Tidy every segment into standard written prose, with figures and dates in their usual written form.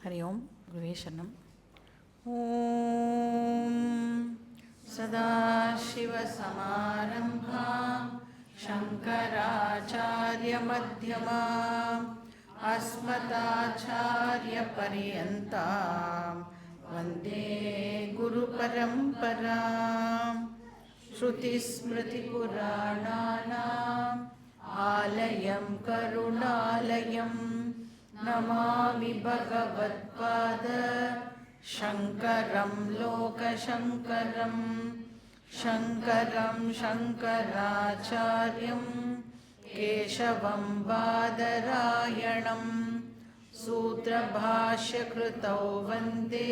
हरि ओम गुरुवे शरणम। ओम सदाशिवसमारम्भां शङ्कराचार्यमध्यमाम् अस्मदाचार्यपर्यन्तां वन्दे गुरुपरम्पराम्। श्रुतिस्मृतिपुराणानाम् आलयं करुणालयं नमामि भगवत्पाद शङ्करं लोकशङ्करं। शङ्करं शङ्कराचार्यं केशवं बादरायणं सूत्रभाष्यकृतौ वन्दे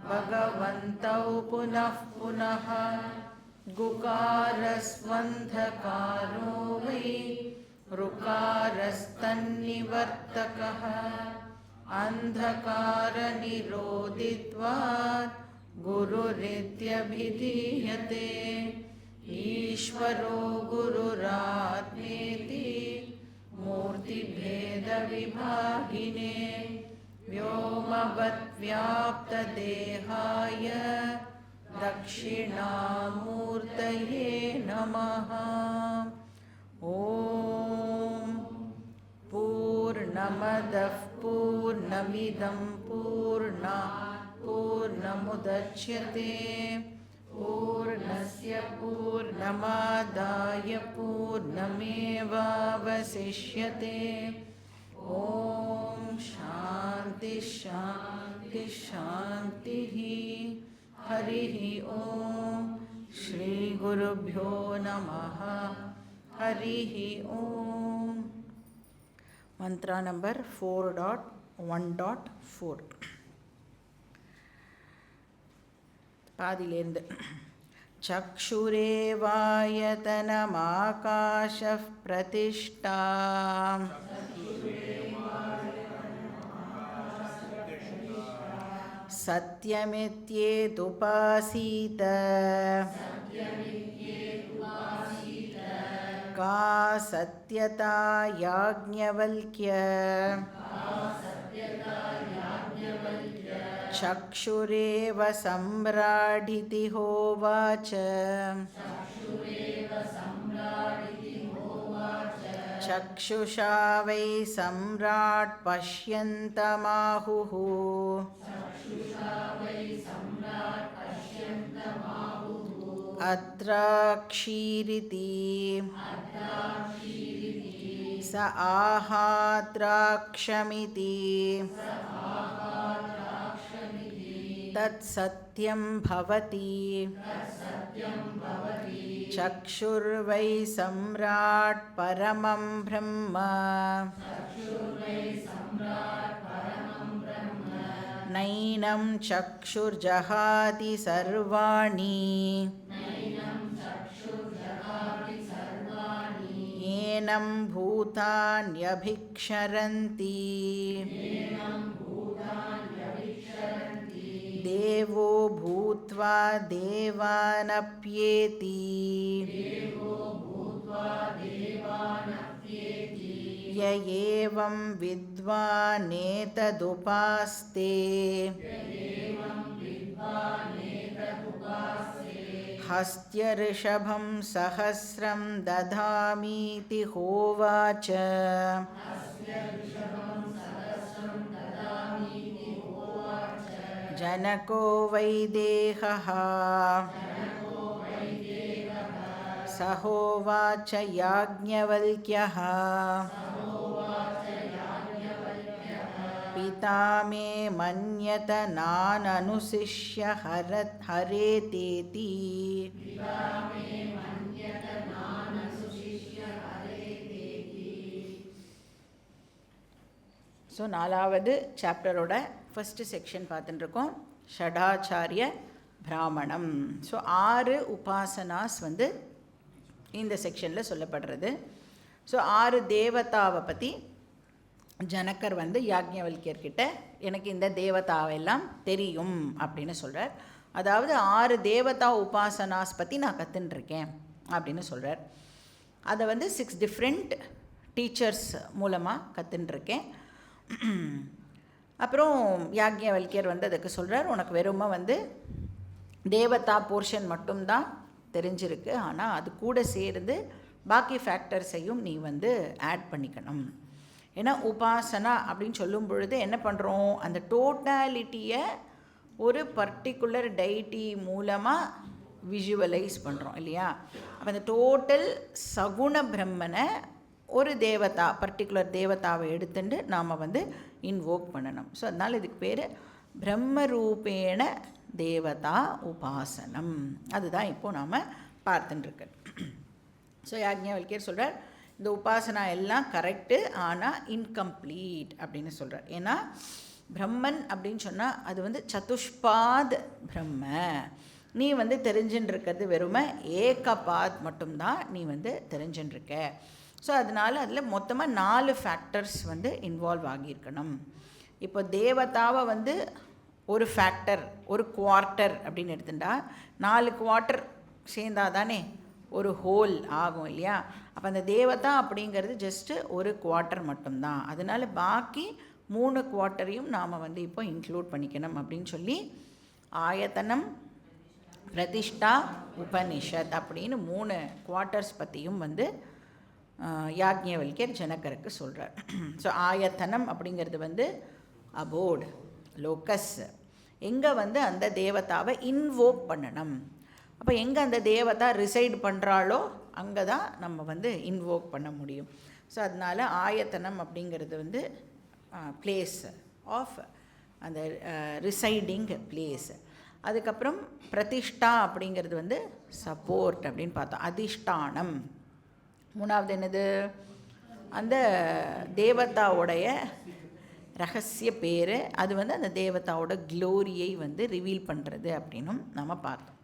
भगवन्तौ पुनः पुनः। गुकारस्वन्धकारो वै ऋकारस्तन्निवर्तकः अन्धकारनिरोधित्वात् गुरुरित्यभिधीयते। ईश्वरो गुरुरात्मेति मूर्तिभेदविभागिने व्योमवद्व्याप्तदेहाय दक्षिणामूर्तये नमः। ॐ पूर्णमदः पूर्णमिदं पूर्णात् पूर्णमुदच्यते पूर्णस्य पूर्णमादाय पूर्णमेवावशिष्यते। ॐ शान्ति शान्ति शान्तिः। हरिः ॐ श्री गुरुभ्यो नमः। हरिः ॐ। मंत्र नंबर 4.1.4 पादिलेंद। चक्षुरेवायतनमाकाशः प्रतिष्ठा सत्यमित्येतुपासीत का सत्यता याज्ञवल्क्य। चक्षुरेव सम्राडिति होवाच। चक्षुषा वै सम्राट् पश्यन्तमाहुः। अद्राक्षीरिति स आहाद्राक्षमिति तत्सत्यं भवति। चक्षुर्वै सम्राट् परमं ब्रह्म। नैनं चक्षुर्जहाति सर्वाणि येनं भूतान्यभिक्षरन्ति। देवो भूत्वा देवानप्येति। य एवं विद्वानेतदुपास्ते। हस्त्यऋषभं सहस्रं दधामीति होवाच। जनको वैदेहः स होवाच याज्ञवल्क्यः। पिता मे मन्यत नाननुशिष्य हरेतेति। ஸோ நாலாவது சாப்டரோட ஃபஸ்ட்டு செக்ஷன் பார்த்துட்டுருக்கோம், ஷடாச்சாரிய பிராமணம். ஸோ 6 உபாசனாஸ் வந்து இந்த செக்ஷனில் சொல்லப்படுறது. ஸோ 6 தேவதாவை பற்றி ஜனக்கர் வந்து யாக்ஞவல்கியர்கிட்ட எனக்கு இந்த தேவதாவெல்லாம் தெரியும் அப்படின்னு சொல்கிறார். அதாவது 6 தேவதா உபாசனாஸ் பற்றி நான் கற்றுன்ருக்கேன் அப்படின்னு சொல்கிறார். அதை வந்து 6 டிஃப்ரெண்ட் டீச்சர்ஸ் மூலமாக கற்றுன்ருக்கேன். அப்புறம் யாக்ஞவல்கியர் வந்து அதுக்கு சொல்கிறார், உனக்கு வெறுமை வந்து தேவதா போர்ஷன் மட்டும்தான் தெரிஞ்சிருக்கு, ஆனால் அது கூட சேர்ந்து பாக்கி ஃபேக்டர்ஸையும் நீ வந்து ஆட் பண்ணிக்கணும். ஏன்னா உபாசனா அப்படின்னு சொல்லும் பொழுது என்ன பண்ணுறோம், அந்த டோட்டாலிட்டியை ஒரு பர்டிகுலர் டைட்டி மூலமாக விஷுவலைஸ் பண்ணுறோம் இல்லையா. அப்போ அந்த டோட்டல் சகுண பிரம்மனை ஒரு தேவதா, பர்டிகுலர் தேவதாவை எடுத்துட்டு நாம் வந்து இன்வோக் பண்ணணும். ஸோ அதனால் இதுக்கு பேர் பிரம்மரூபேண தேவதா உபாசனம். அதுதான் இப்போது நாம் பார்த்துட்டுருக்கு. ஸோ யாக்ஞவல்கியர் சொல்கிறார், இந்த உபாசனா எல்லாம் கரெக்டு, ஆனால் இன்கம்ப்ளீட் அப்படின்னு சொல்கிறார். ஏன்னா பிரம்மன் அப்படின்னு சொன்னால் அது வந்து சதுஷ்பாத் பிரம்ம, நீ வந்து தெரிஞ்சுன்னு இருக்கிறது வெறுமை ஏகபாத் மட்டும்தான் நீ வந்து தெரிஞ்சுட்டுருக்க. ஸோ அதனால் அதில் மொத்தமாக 4 ஃபேக்டர்ஸ் வந்து இன்வால்வ் ஆகியிருக்கணும். இப்போ தேவதாவை வந்து ஒரு ஃபேக்டர், ஒரு குவார்ட்டர் அப்படின்னு எடுத்துட்டா 4 குவார்ட்டர் சேர்ந்தால் தானே ஒரு ஹோல் ஆகும் இல்லையா. அப்போ அந்த தேவதா அப்படிங்கிறது ஜஸ்ட்டு ஒரு குவார்ட்டர் மட்டும்தான். அதனால் பாக்கி 3 குவார்ட்டரையும் நாம் வந்து இப்போ இன்க்ளூட் பண்ணிக்கணும் அப்படின்னு சொல்லி ஆயத்தனம், பிரதிஷ்டா, உபனிஷத் அப்படின்னு 3 குவார்ட்டர்ஸ் பற்றியும் வந்து யாக்ஞவல்கியர் ஜனகருக்கு சொல்கிறார். ஸோ ஆயத்தனம் அப்படிங்கிறது வந்து அபோர்டு, லோக்கஸ், எங்கே வந்து அந்த தேவதாவை இன்வோக் பண்ணணும். அப்போ எங்கே அந்த தேவதா ரிசைட் பண்ணுறாளோ அங்கே தான் நம்ம வந்து இன்வோக் பண்ண முடியும். ஸோ அதனால் ஆயத்தனம் அப்படிங்கிறது வந்து பிளேஸ் ஆஃப் அந்த ரிசைடிங் பிளேஸ். அதுக்கப்புறம் பிரதிஷ்டா அப்படிங்கிறது வந்து சப்போர்ட் அப்படின்னு பார்த்தோம். அதிஷ்டானம் மூணாவது என்னது, அந்த தேவதாவுடைய ரகசிய பேர், அது வந்து அந்த தேவதாவோட க்ளோரியை வந்து ரிவீல் பண்ணுறது அப்படின்னும் நம்ம பார்த்தோம்.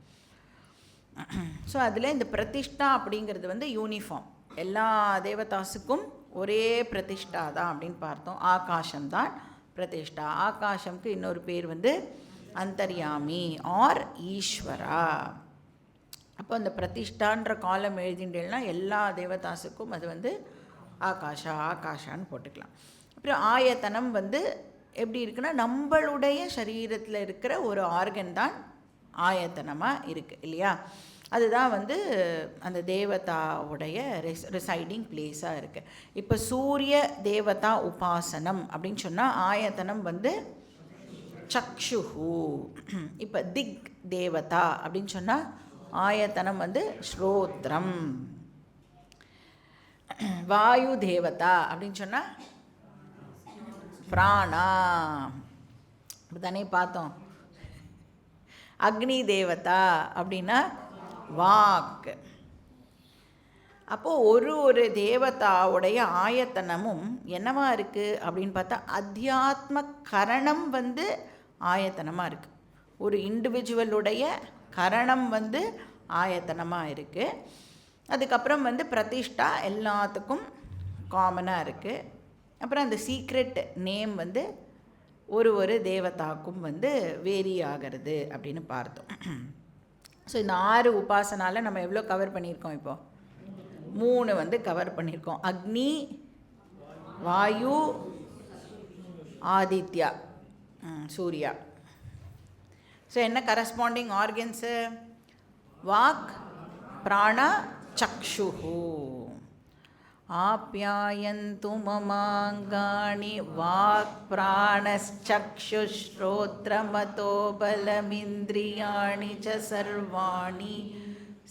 ஸோ அதில் இந்த பிரதிஷ்டா அப்படிங்கிறது வந்து யூனிஃபார்ம், எல்லா தேவதாஸுக்கும் ஒரே பிரதிஷ்டா தான் அப்படின்னு பார்த்தோம். ஆகாசம்தான் பிரதிஷ்டா. ஆகாசம்க்கு இன்னொரு பேர் வந்து அந்தர்யாமி ஆர் ஈஸ்வரா. அப்போ அந்த பிரதிஷ்டான்ற காலம் எழுதிண்டேன்னா எல்லா தேவதாஸுக்கும் அது வந்து ஆகாஷா ஆகாஷான்னு போட்டுக்கலாம். அப்புறம் ஆயத்தனம் வந்து எப்படி இருக்குன்னா, நம்மளுடைய சரீரத்தில் இருக்கிற ஒரு ஆர்கன் தான் ஆயத்தனமாக இருக்குது இல்லையா. அதுதான் வந்து அந்த தேவதாவுடைய ரிசைடிங் பிளேஸாக இருக்குது. இப்போ சூரிய தேவதா உபாசனம் அப்படின்னு சொன்னால் ஆயத்தனம் வந்து சக்ஷுஹு. இப்போ திக் தேவதா அப்படின்னு சொன்னால் ஆயத்தனம் வந்து ஸ்ரோத்ரம். வாயு தேவதா அப்படின்னு சொன்னால் பிராணா, அப்படித்தானே பார்த்தோம். அக்னி தேவதா அப்படின்னா வாக். அப்போது ஒரு தேவதாவுடைய ஆயத்தனமும் என்னவா இருக்குது அப்படின்னு பார்த்தா அத்தியாத்ம கரணம் வந்து ஆயத்தனமாக இருக்குது. ஒரு இண்டிவிஜுவலுடைய கரணம் வந்து ஆயத்தனமாக இருக்குது. அதுக்கப்புறம் வந்து பிரதிஷ்டா எல்லாத்துக்கும் காமனாக இருக்குது. அப்புறம் அந்த சீக்ரெட் நேம் வந்து ஒரு தேவதாக்கும் வந்து வேரி ஆகிறது அப்படின்னு பார்த்தோம். ஸோ இந்த 6 உபாசனால நம்ம எவ்வளோ கவர் பண்ணியிருக்கோம்? இப்போது 3 வந்து கவர் பண்ணியிருக்கோம். அக்னி, வாயு, ஆதித்யா, சூர்யா. ஸோ என்ன கரஸ்பாண்டிங் ஆர்கன்ஸு? வாக், பிராணா, சக்ஷுஹு. ஆப்யாயந்து மமாங்காணி வாக் பிராணச்சக்ஷுஸ்ரோத்ரமதோ பலமிந்திரியாணி ச சர்வாணி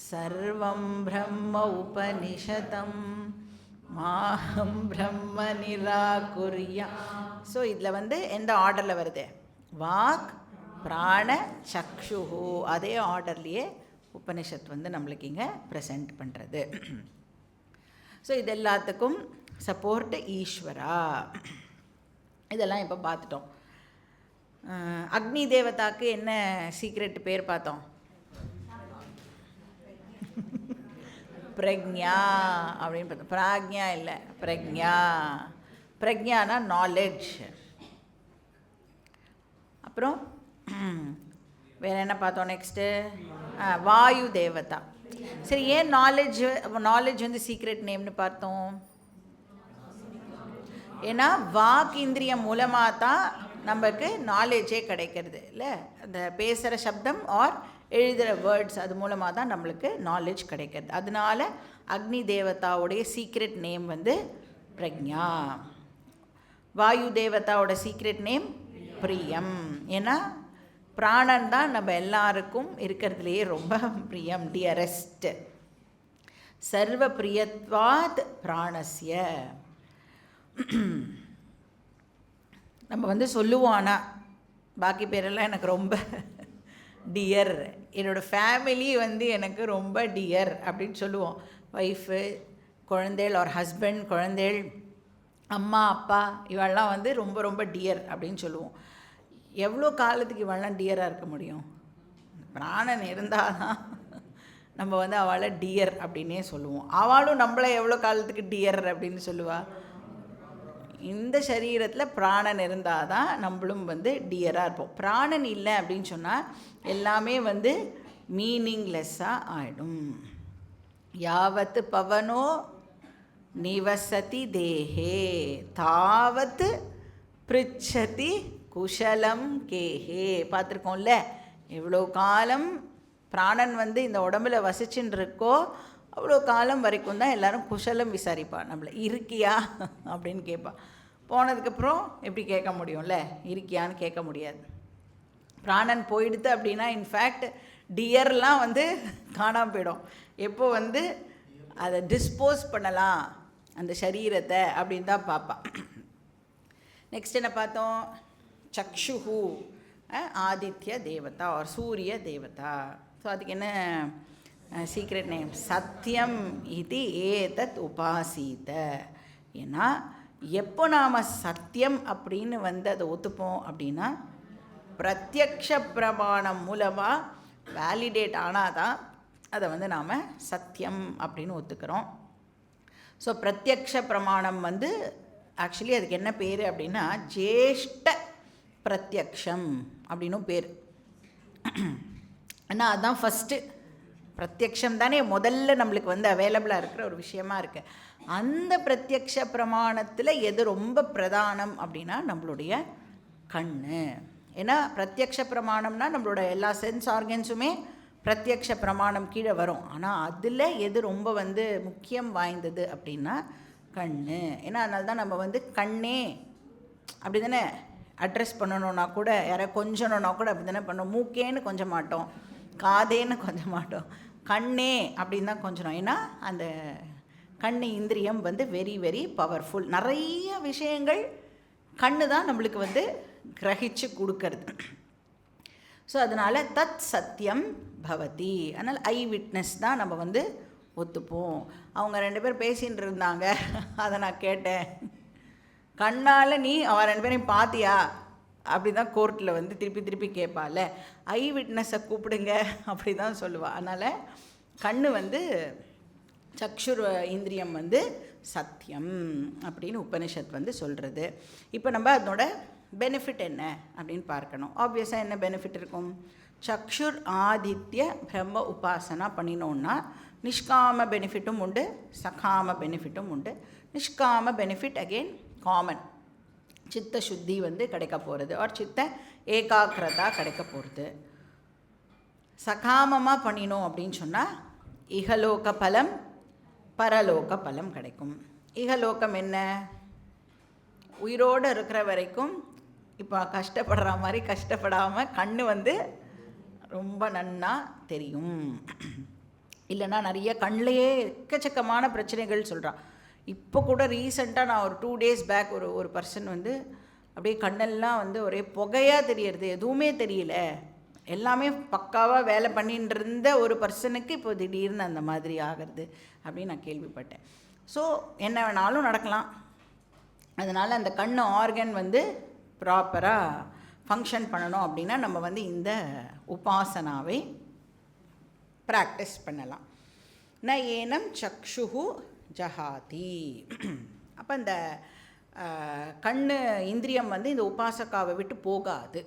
சர்வம் பிரம்ம உபனிஷதம் மாஹம் பிரம்ம நிராகுர்யா. ஸோ இதில் வந்து எந்த ஆர்டரில் வருது? வாக், பிராண, சக்ஷுஹு, அதே ஆர்டர்லேயே உபனிஷத் வந்து நம்மளுக்கு இங்கே ப்ரெசென்ட் பண்ணுறது. ஸோ இது எல்லாத்துக்கும் சப்போர்ட் ஈஸ்வரா. இதெல்லாம் இப்போ பார்த்துட்டோம். அக்னி தேவதாக்கு என்ன சீக்ரெட் பேர் பார்த்தோம்? பிரக்ஞா அப்படின்னு பார்த்தோம். பிராக்ஞா இல்லை, பிரக்ஞா. பிரக்ஞானா நாலெட்ஜ். அப்புறம் வேறு என்ன பார்த்தோம் நெக்ஸ்ட்டு? வாயு தேவதா. சரி, ஏன் நாலேஜ் வந்து சீக்ரெட் நேம்னு பார்த்தோம்? ஏன்னா வாக் இந்திரியம் மூலமாக தான் நமக்கு நாலேஜே கிடைக்கிறது இல்லை. அந்த பேசுகிற சப்தம் ஆர் எழுதுகிற வேர்ட்ஸ் அது மூலமாக தான் நம்மளுக்கு நாலேஜ் கிடைக்கிறது. அதனால அக்னி தேவதாவுடைய சீக்ரெட் நேம் வந்து பிரக்ஞா. வாயு தேவதாவோட சீக்ரெட் நேம் பிரியம். ஏன்னா பிராணன் தான் நம்ம எல்லாருக்கும் இருக்கிறதுலையே ரொம்ப பிரியம், டியரஸ்ட். சர்வ பிரியத்வாத் பிராணஸ்ய. நம்ம வந்து சொல்லுவோம், ஆனால் பாக்கி பேரெல்லாம் எனக்கு ரொம்ப டியர், என்னோடய ஃபேமிலி வந்து எனக்கு ரொம்ப டியர் அப்படின்னு சொல்லுவோம். ஒய்ஃபு, குழந்தைகள், ஒரு ஹஸ்பண்ட், குழந்தைகள், அம்மா அப்பா, இவெல்லாம் வந்து ரொம்ப ரொம்ப டியர் அப்படின்னு சொல்லுவோம். எவ்வளோ காலத்துக்கு இவெல்லாம் டியராக இருக்க முடியும்? பிராணன் இருந்தால் தான் நம்ம வந்து அவளை டியர் அப்படின்னே சொல்லுவோம். அவளும் நம்மளை எவ்வளோ காலத்துக்கு டியர் அப்படின்னு சொல்லுவாள்? இந்த சரீரத்தில் பிராணன் இருந்தால் தான் நம்மளும் வந்து டியராக இருப்போம். பிராணன் இல்லை அப்படின்னு சொன்னால் எல்லாமே வந்து மீனிங்லெஸ்ஸாக ஆகிடும். யாவத்து பவனோ நிவசதி தேஹே தாவத்து பிரிச்சதி குஷலம் கேஹே. பார்த்துருக்கோம்ல, எவ்வளோ காலம் பிராணன் வந்து இந்த உடம்புல வசிச்சுன்னு இருக்கோ அவ்வளோ காலம் வரைக்கும் தான் எல்லோரும் குஷலம் விசாரிப்பா. நம்மளை இருக்கியா அப்படின்னு கேட்பா. போனதுக்கப்புறம் எப்படி கேட்க முடியும்ல, இருக்கியான்னு கேட்க முடியாது. பிராணன் போயிடுது அப்படின்னா இன்ஃபேக்ட் டியர்லாம் வந்து காணாமல் போயிடும். எப்போ வந்து அதை டிஸ்போஸ் பண்ணலாம் அந்த சரீரத்தை அப்படின்னு தான் பார்ப்பா. நெக்ஸ்ட் என்ன பார்த்தோம்? சக்ஷுஹு ஆதித்ய தேவதா ஒரு சூரிய தேவதா. ஸோ அதுக்கு என்ன சீக்ரெட் நேம்? சத்தியம் இது ஏதத் உபாசீத. ஏன்னா எப்போ நாம் சத்தியம் அப்படின்னு வந்து அதை ஒத்துப்போம் அப்படின்னா பிரத்யக்ஷ பிரமாணம் மூலமாக வேலிடேட் ஆனால் தான் அதை வந்து நாம் சத்தியம் அப்படின்னு ஒத்துக்கிறோம். ஸோ பிரத்யக்ஷ பிரமாணம் வந்து ஆக்சுவலி அதுக்கு என்ன பேர் அப்படின்னா ஜேஷ்ட பிரத்யக்ஷம் அப்படின்னும் பேர். ஆனால் அதுதான் ஃபஸ்ட்டு பிரத்யக்ஷம் தானே முதல்ல நம்மளுக்கு வந்து அவைலபிளாக இருக்கிற ஒரு விஷயமா இருக்குது. அந்த பிரத்யக்ஷ பிரமாணத்தில் எது ரொம்ப பிரதானம் அப்படின்னா நம்மளுடைய கண். ஏன்னா பிரத்யக்ஷ பிரமாணம்னா நம்மளோட எல்லா சென்ஸ் ஆர்கன்ஸுமே பிரத்யக்ஷ பிரமாணம் கீழே வரும். ஆனால் அதில் எது ரொம்ப வந்து முக்கியம் வாய்ந்தது அப்படின்னா கண். ஏன்னா அதனால தான் நம்ம வந்து கண்ணே அப்படி தானே அட்ரஸ் பண்ணணுன்னா கூட, யாரை கொஞ்சணுன்னா கூட அப்படி தானே பண்ணோம். மூக்கேன்னு கொஞ்ச மாட்டோம், காதேன்னு கொஞ்ச மாட்டோம், கண்ணே அப்படின்னு தான் கொஞ்சம். ஏன்னா அந்த கண் இந்திரியம் வந்து வெரி வெரி பவர்ஃபுல். நிறைய விஷயங்கள் கண்ணு தான் நம்மளுக்கு வந்து கிரகிச்சு கொடுக்கறது. ஸோ அதனால் தத் சத்தியம் பவதி. அதனால் ஐ விட்னஸ் தான் நம்ம வந்து ஒத்துப்போம். அவங்க 2 பேர் பேசின்னு இருந்தாங்க, அதை நான் கேட்டேன். கண்ணால் நீ அவன் 2 பேரையும் பார்த்தியா அப்படி தான் கோர்ட்டில் வந்து திருப்பி திருப்பி கேட்பாள். ஐ விட்னஸை கூப்பிடுங்க அப்படி தான் சொல்லுவாள். அதனால் கண்ணு வந்து சக்ஷுர் இந்திரியம் வந்து சத்தியம் அப்படின்னு உபனிஷத் வந்து சொல்கிறது. இப்போ நம்ம அதனோட பெனிஃபிட் என்ன அப்படின்னு பார்க்கணும். ஆப்வியஸாக என்ன பெனிஃபிட் இருக்கும்? சக்ஷுர் ஆதித்ய பிரம்ம உபாசனா பண்ணினோன்னா நிஷ்காம பெனிஃபிட்டும் உண்டு, சகாம பெனிஃபிட்டும் உண்டு. நிஷ்காம பெனிஃபிட் அகெயின் காமன், சித்த சுத்தி வந்து கிடைக்க போகிறது, ஆர் சித்த ஏகாக்கிரதா கிடைக்க போகிறது. சகாமமாக பண்ணினோம் அப்படின்னு சொன்னால் இகலோக பலம் பரலோக பலம் கிடைக்கும். இகலோகம் என்ன? உயிரோடு இருக்கிற வரைக்கும் இப்போ கஷ்டப்படுற மாதிரி கஷ்டப்படாமல் கண் வந்து ரொம்ப நன்னா தெரியும். இல்லைன்னா நிறைய கண்ணிலையே எக்கச்சக்கமான பிரச்சனைகள் சொல்கிறான். இப்போ கூட ரீசெண்டாக நான் ஒரு 2 days பேக் ஒரு பர்சன் வந்து அப்படியே கண்ணெல்லாம் வந்து ஒரே புகையாக தெரியறது, எதுவுமே தெரியல, எல்லாமே பக்காவாக வேலை பண்ணிட்டு இருந்த ஒரு பர்சனுக்கு இப்போ திடீர்னு அந்த மாதிரி ஆகிறது அப்படின்னு நான் கேள்விப்பட்டேன். ஸோ என்ன வேணாலும் நடக்கலாம். அதனால் அந்த கண் ஆர்கன் வந்து ப்ராப்பராக ஃபங்க்ஷன் பண்ணணும் அப்படின்னா நம்ம வந்து இந்த உபாசனாவை ப்ராக்டிஸ் பண்ணலாம். ந ஏனம் சக்ஷுஹு ஜஹாதி. அப்போ இந்த கண் இந்திரியம் வந்து இந்த உபாசகாவை விட்டு போகாது.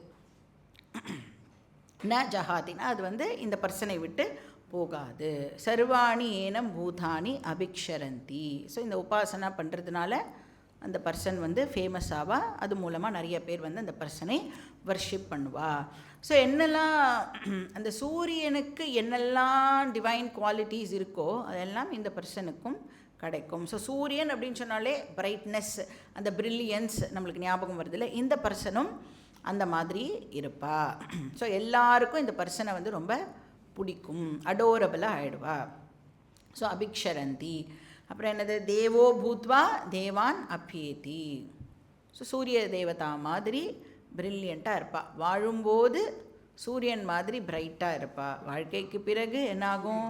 ந ஜஹாதினா அது வந்து இந்த பர்சனை விட்டு போகாது. சர்வாணி ஏனம் பூதானி அபிக்ஷரந்தி. ஸோ இந்த உபாசனா பண்ணுறதுனால அந்த பர்சன் வந்து ஃபேமஸ் ஆவா. அது மூலமாக நிறைய பேர் வந்து அந்த பர்சனை வர்ஷிப் பண்ணுவா. ஸோ என்னெல்லாம் அந்த சூரியனுக்கு என்னெல்லாம் டிவைன் குவாலிட்டிஸ் இருக்கோ அதெல்லாம் இந்த பர்சனுக்கும் கிடைக்கும். ஸோ சூரியன் அப்படின்னு சொன்னாலே பிரைட்னஸ், அந்த பிரில்லியன்ஸ் நம்மளுக்கு ஞாபகம் வருதில்ல. இந்த பர்சனும் அந்த மாதிரி இருப்பா. ஸோ எல்லாருக்கும் இந்த பர்சனை வந்து ரொம்ப பிடிக்கும், அடோரபிளாக ஆகிடுவா. ஸோ அபிக்ஷரந்தி. அப்புறம் என்னது, தேவோ பூத்வா தேவான் அபியேதி. ஸோ சூரிய தேவதா மாதிரி பிரில்லியண்ட்டாக இருப்பாள். வாழும்போது சூரியன் மாதிரி பிரைட்டாக இருப்பாள். வாழ்க்கைக்கு பிறகு என்னாகும்,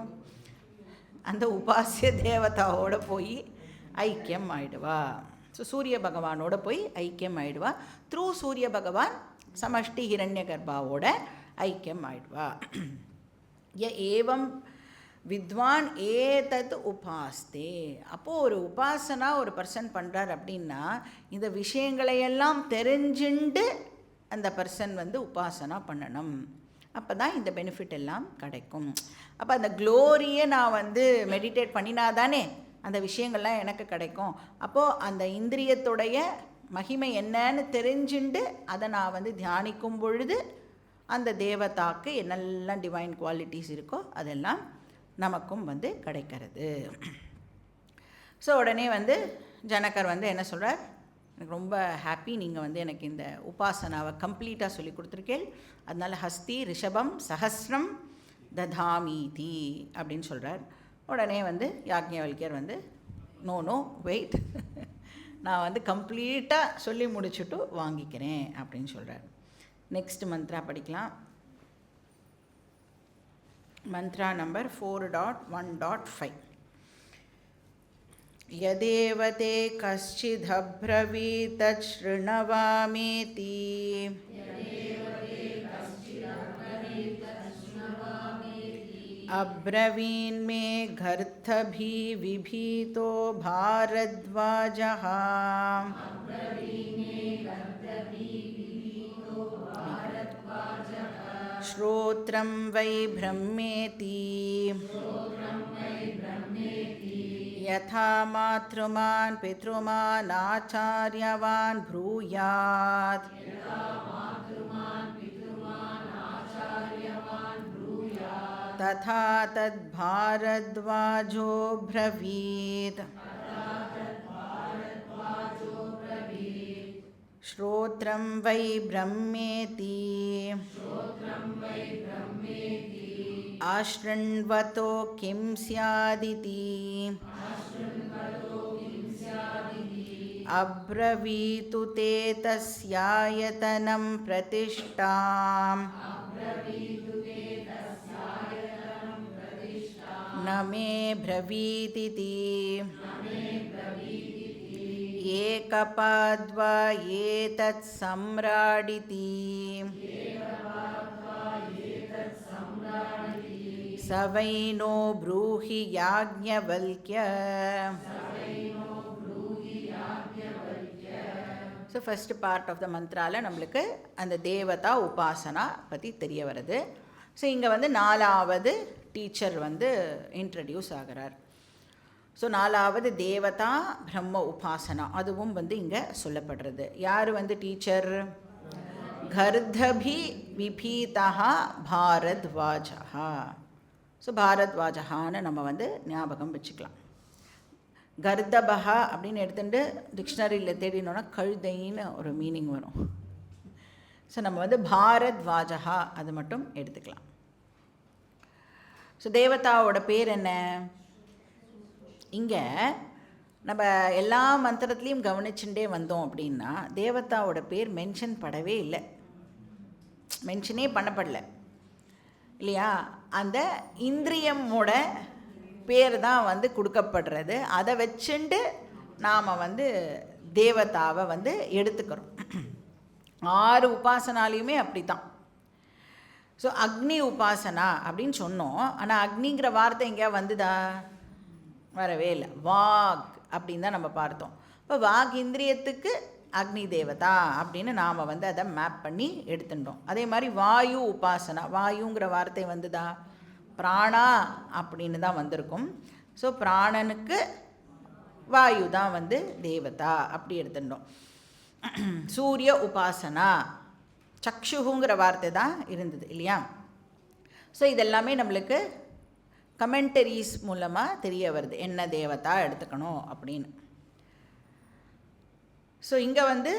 அந்த உபாசிய தேவதாவோட போய் ஐக்கியம் ஆயிடுவா. ஸோ சூரிய பகவானோட போய் ஐக்கியம் ஆயிடுவா. த்ரூ சூரிய பகவான் சமஷ்டி ஹிரண்ய கர்ப்பாவோட ஐக்கியம் ஆயிடுவா. ஏவம் வித்வான் ஏதத் உபாஸ்தே. அப்போது ஒரு உபாசனா ஒரு பர்சன் பண்ணுறார் அப்படின்னா இந்த விஷயங்களையெல்லாம் தெரிஞ்சுண்டு அந்த பர்சன் வந்து உபாசனா பண்ணணும். அப்போ தான் இந்த பெனிஃபிட் எல்லாம் கிடைக்கும். அப்போ அந்த க்ளோரியை நான் வந்து மெடிடேட் பண்ணினா தானே அந்த விஷயங்கள்லாம் எனக்கு கிடைக்கும். அப்போது அந்த இந்திரியத்துடைய மகிமை என்னன்னு தெரிஞ்சுண்டு அதை நான் வந்து தியானிக்கும் பொழுது அந்த தேவதாக்கு என்னெல்லாம் டிவைன் குவாலிட்டிஸ் இருக்கோ அதெல்லாம் நமக்கும் வந்து கிடைக்கிறது. ஸோ உடனே வந்து ஜனகர் வந்து என்ன சொல்கிறார், எனக்கு ரொம்ப ஹாப்பி, நீங்கள் வந்து எனக்கு இந்த உபாசனாவை கம்ப்ளீட்டாக சொல்லி கொடுத்துருக்கேன். அதனால் ஹஸ்தி ரிஷபம் சஹஸ்ரம் ததாமீதி அப்படின்னு சொல்கிறார். உடனே வந்து யாக்ஞவல்கியர் வந்து நோ வெயிட், நான் வந்து கம்ப்ளீட்டாக சொல்லி முடிச்சுட்டு வாங்கிக்கிறேன் அப்படின்னு சொல்கிறார். நெக்ஸ்ட் மந்த்ரா படிக்கலாம். மந்த்ரா நம்பர் 4.1.5. யதேவ தே கஷ்சிதப்ரவீத் தத் ஸ்ருணவாமேதி அப்ரவீன் மே கர்த்தபி விபீதோ பாரத்வாஜஹ. ஸ்ரோத்ரம் வை பிரம்மேதி யதா மாத்ருமான் பித்ருமான் ஆச்சார்யவான் ப்ரூயாத். ததா தத் பாரத்வாஜோ ப்ரவீத். ஸ்ரோத்ரம் வை பிரம்மேதி ஆஷ்ருண்வதோ கிம் ஸ்யாதிதி அப்ரவீது தே தஸ்யாயதனம் பிரதிஷ்டாம் ந மே ப்ரவீதிதி. ஏகபாத்வா ஏதத் சம்ராடிதி சவைனோ ப்ரூஹி Yajnavalkya. So first part of the மந்த்ராவில் நம்மளுக்கு அந்த தேவதா உபாசனா பற்றி தெரிய வருது. ஸோ இங்கே வந்து 4வது டீச்சர் வந்து இன்ட்ரடியூஸ் ஆகிறார். ஸோ 4வது தேவதா பிரம்ம உபாசனா, அதுவும் வந்து இங்கே சொல்லப்படுறது. யார் வந்து டீச்சர்? கர்தபி விபீதா பாரத்வாஜா. ஸோ பாரத்வாஜான்னு நம்ம வந்து ஞாபகம் வச்சுக்கலாம். கர்தபஹா அப்படின்னு எடுத்துட்டு டிக்ஷனரியில் தேடினோன்னா கழுதைன்னு ஒரு மீனிங் வரும். ஸோ நம்ம வந்து பாரத்வாஜா அது மட்டும் எடுத்துக்கலாம். ஸோ தேவதாவோட பேர் என்ன? இங்கே நம்ம எல்லா மந்திரத்துலேயும் கவனிச்சுட்டே வந்தோம் அப்படின்னா தேவதாவோட பேர் மென்ஷன் படவே இல்லை, மென்ஷனே பண்ணப்படலை இல்லையா? அந்த இந்திரியமோட பேர் தான் வந்து கொடுக்கப்படுறது. அதை வச்சுண்டு நாம் வந்து தேவதாவை வந்து எடுத்துக்கிறோம். 6 உபாசனாலையுமே அப்படி தான். ஸோ அக்னி உபாசனா அப்படின்னு சொன்னோம். ஆனால் அக்னிங்கிற வார்த்தை எங்கேயா வந்துதா? வரவே இல்லை. வாக் அப்படின்னு தான் நம்ம பார்த்தோம். இப்போ வாக் இந்திரியத்துக்கு அக்னி தேவதா அப்படின்னு நாம் வந்து அதை மேப் பண்ணி எடுத்துட்டோம். அதே மாதிரி வாயு உபாசனா, வாயுங்கிற வார்த்தை வந்துதா? பிராணா அப்படின்னு தான் வந்திருக்கும். ஸோ பிராணனுக்கு வாயு தான் வந்து தேவதா அப்படி எடுத்துட்டோம். சூரிய உபாசனா சக்ஷுங்கிற வார்த்தை தான் இருந்தது இல்லையா? ஸோ இதெல்லாமே நம்மளுக்கு கமெண்டரிஸ் மூலமாக தெரிய வருது என்ன தேவதா எடுத்துக்கணும் அப்படின்னு. ஸோ இங்கே வந்து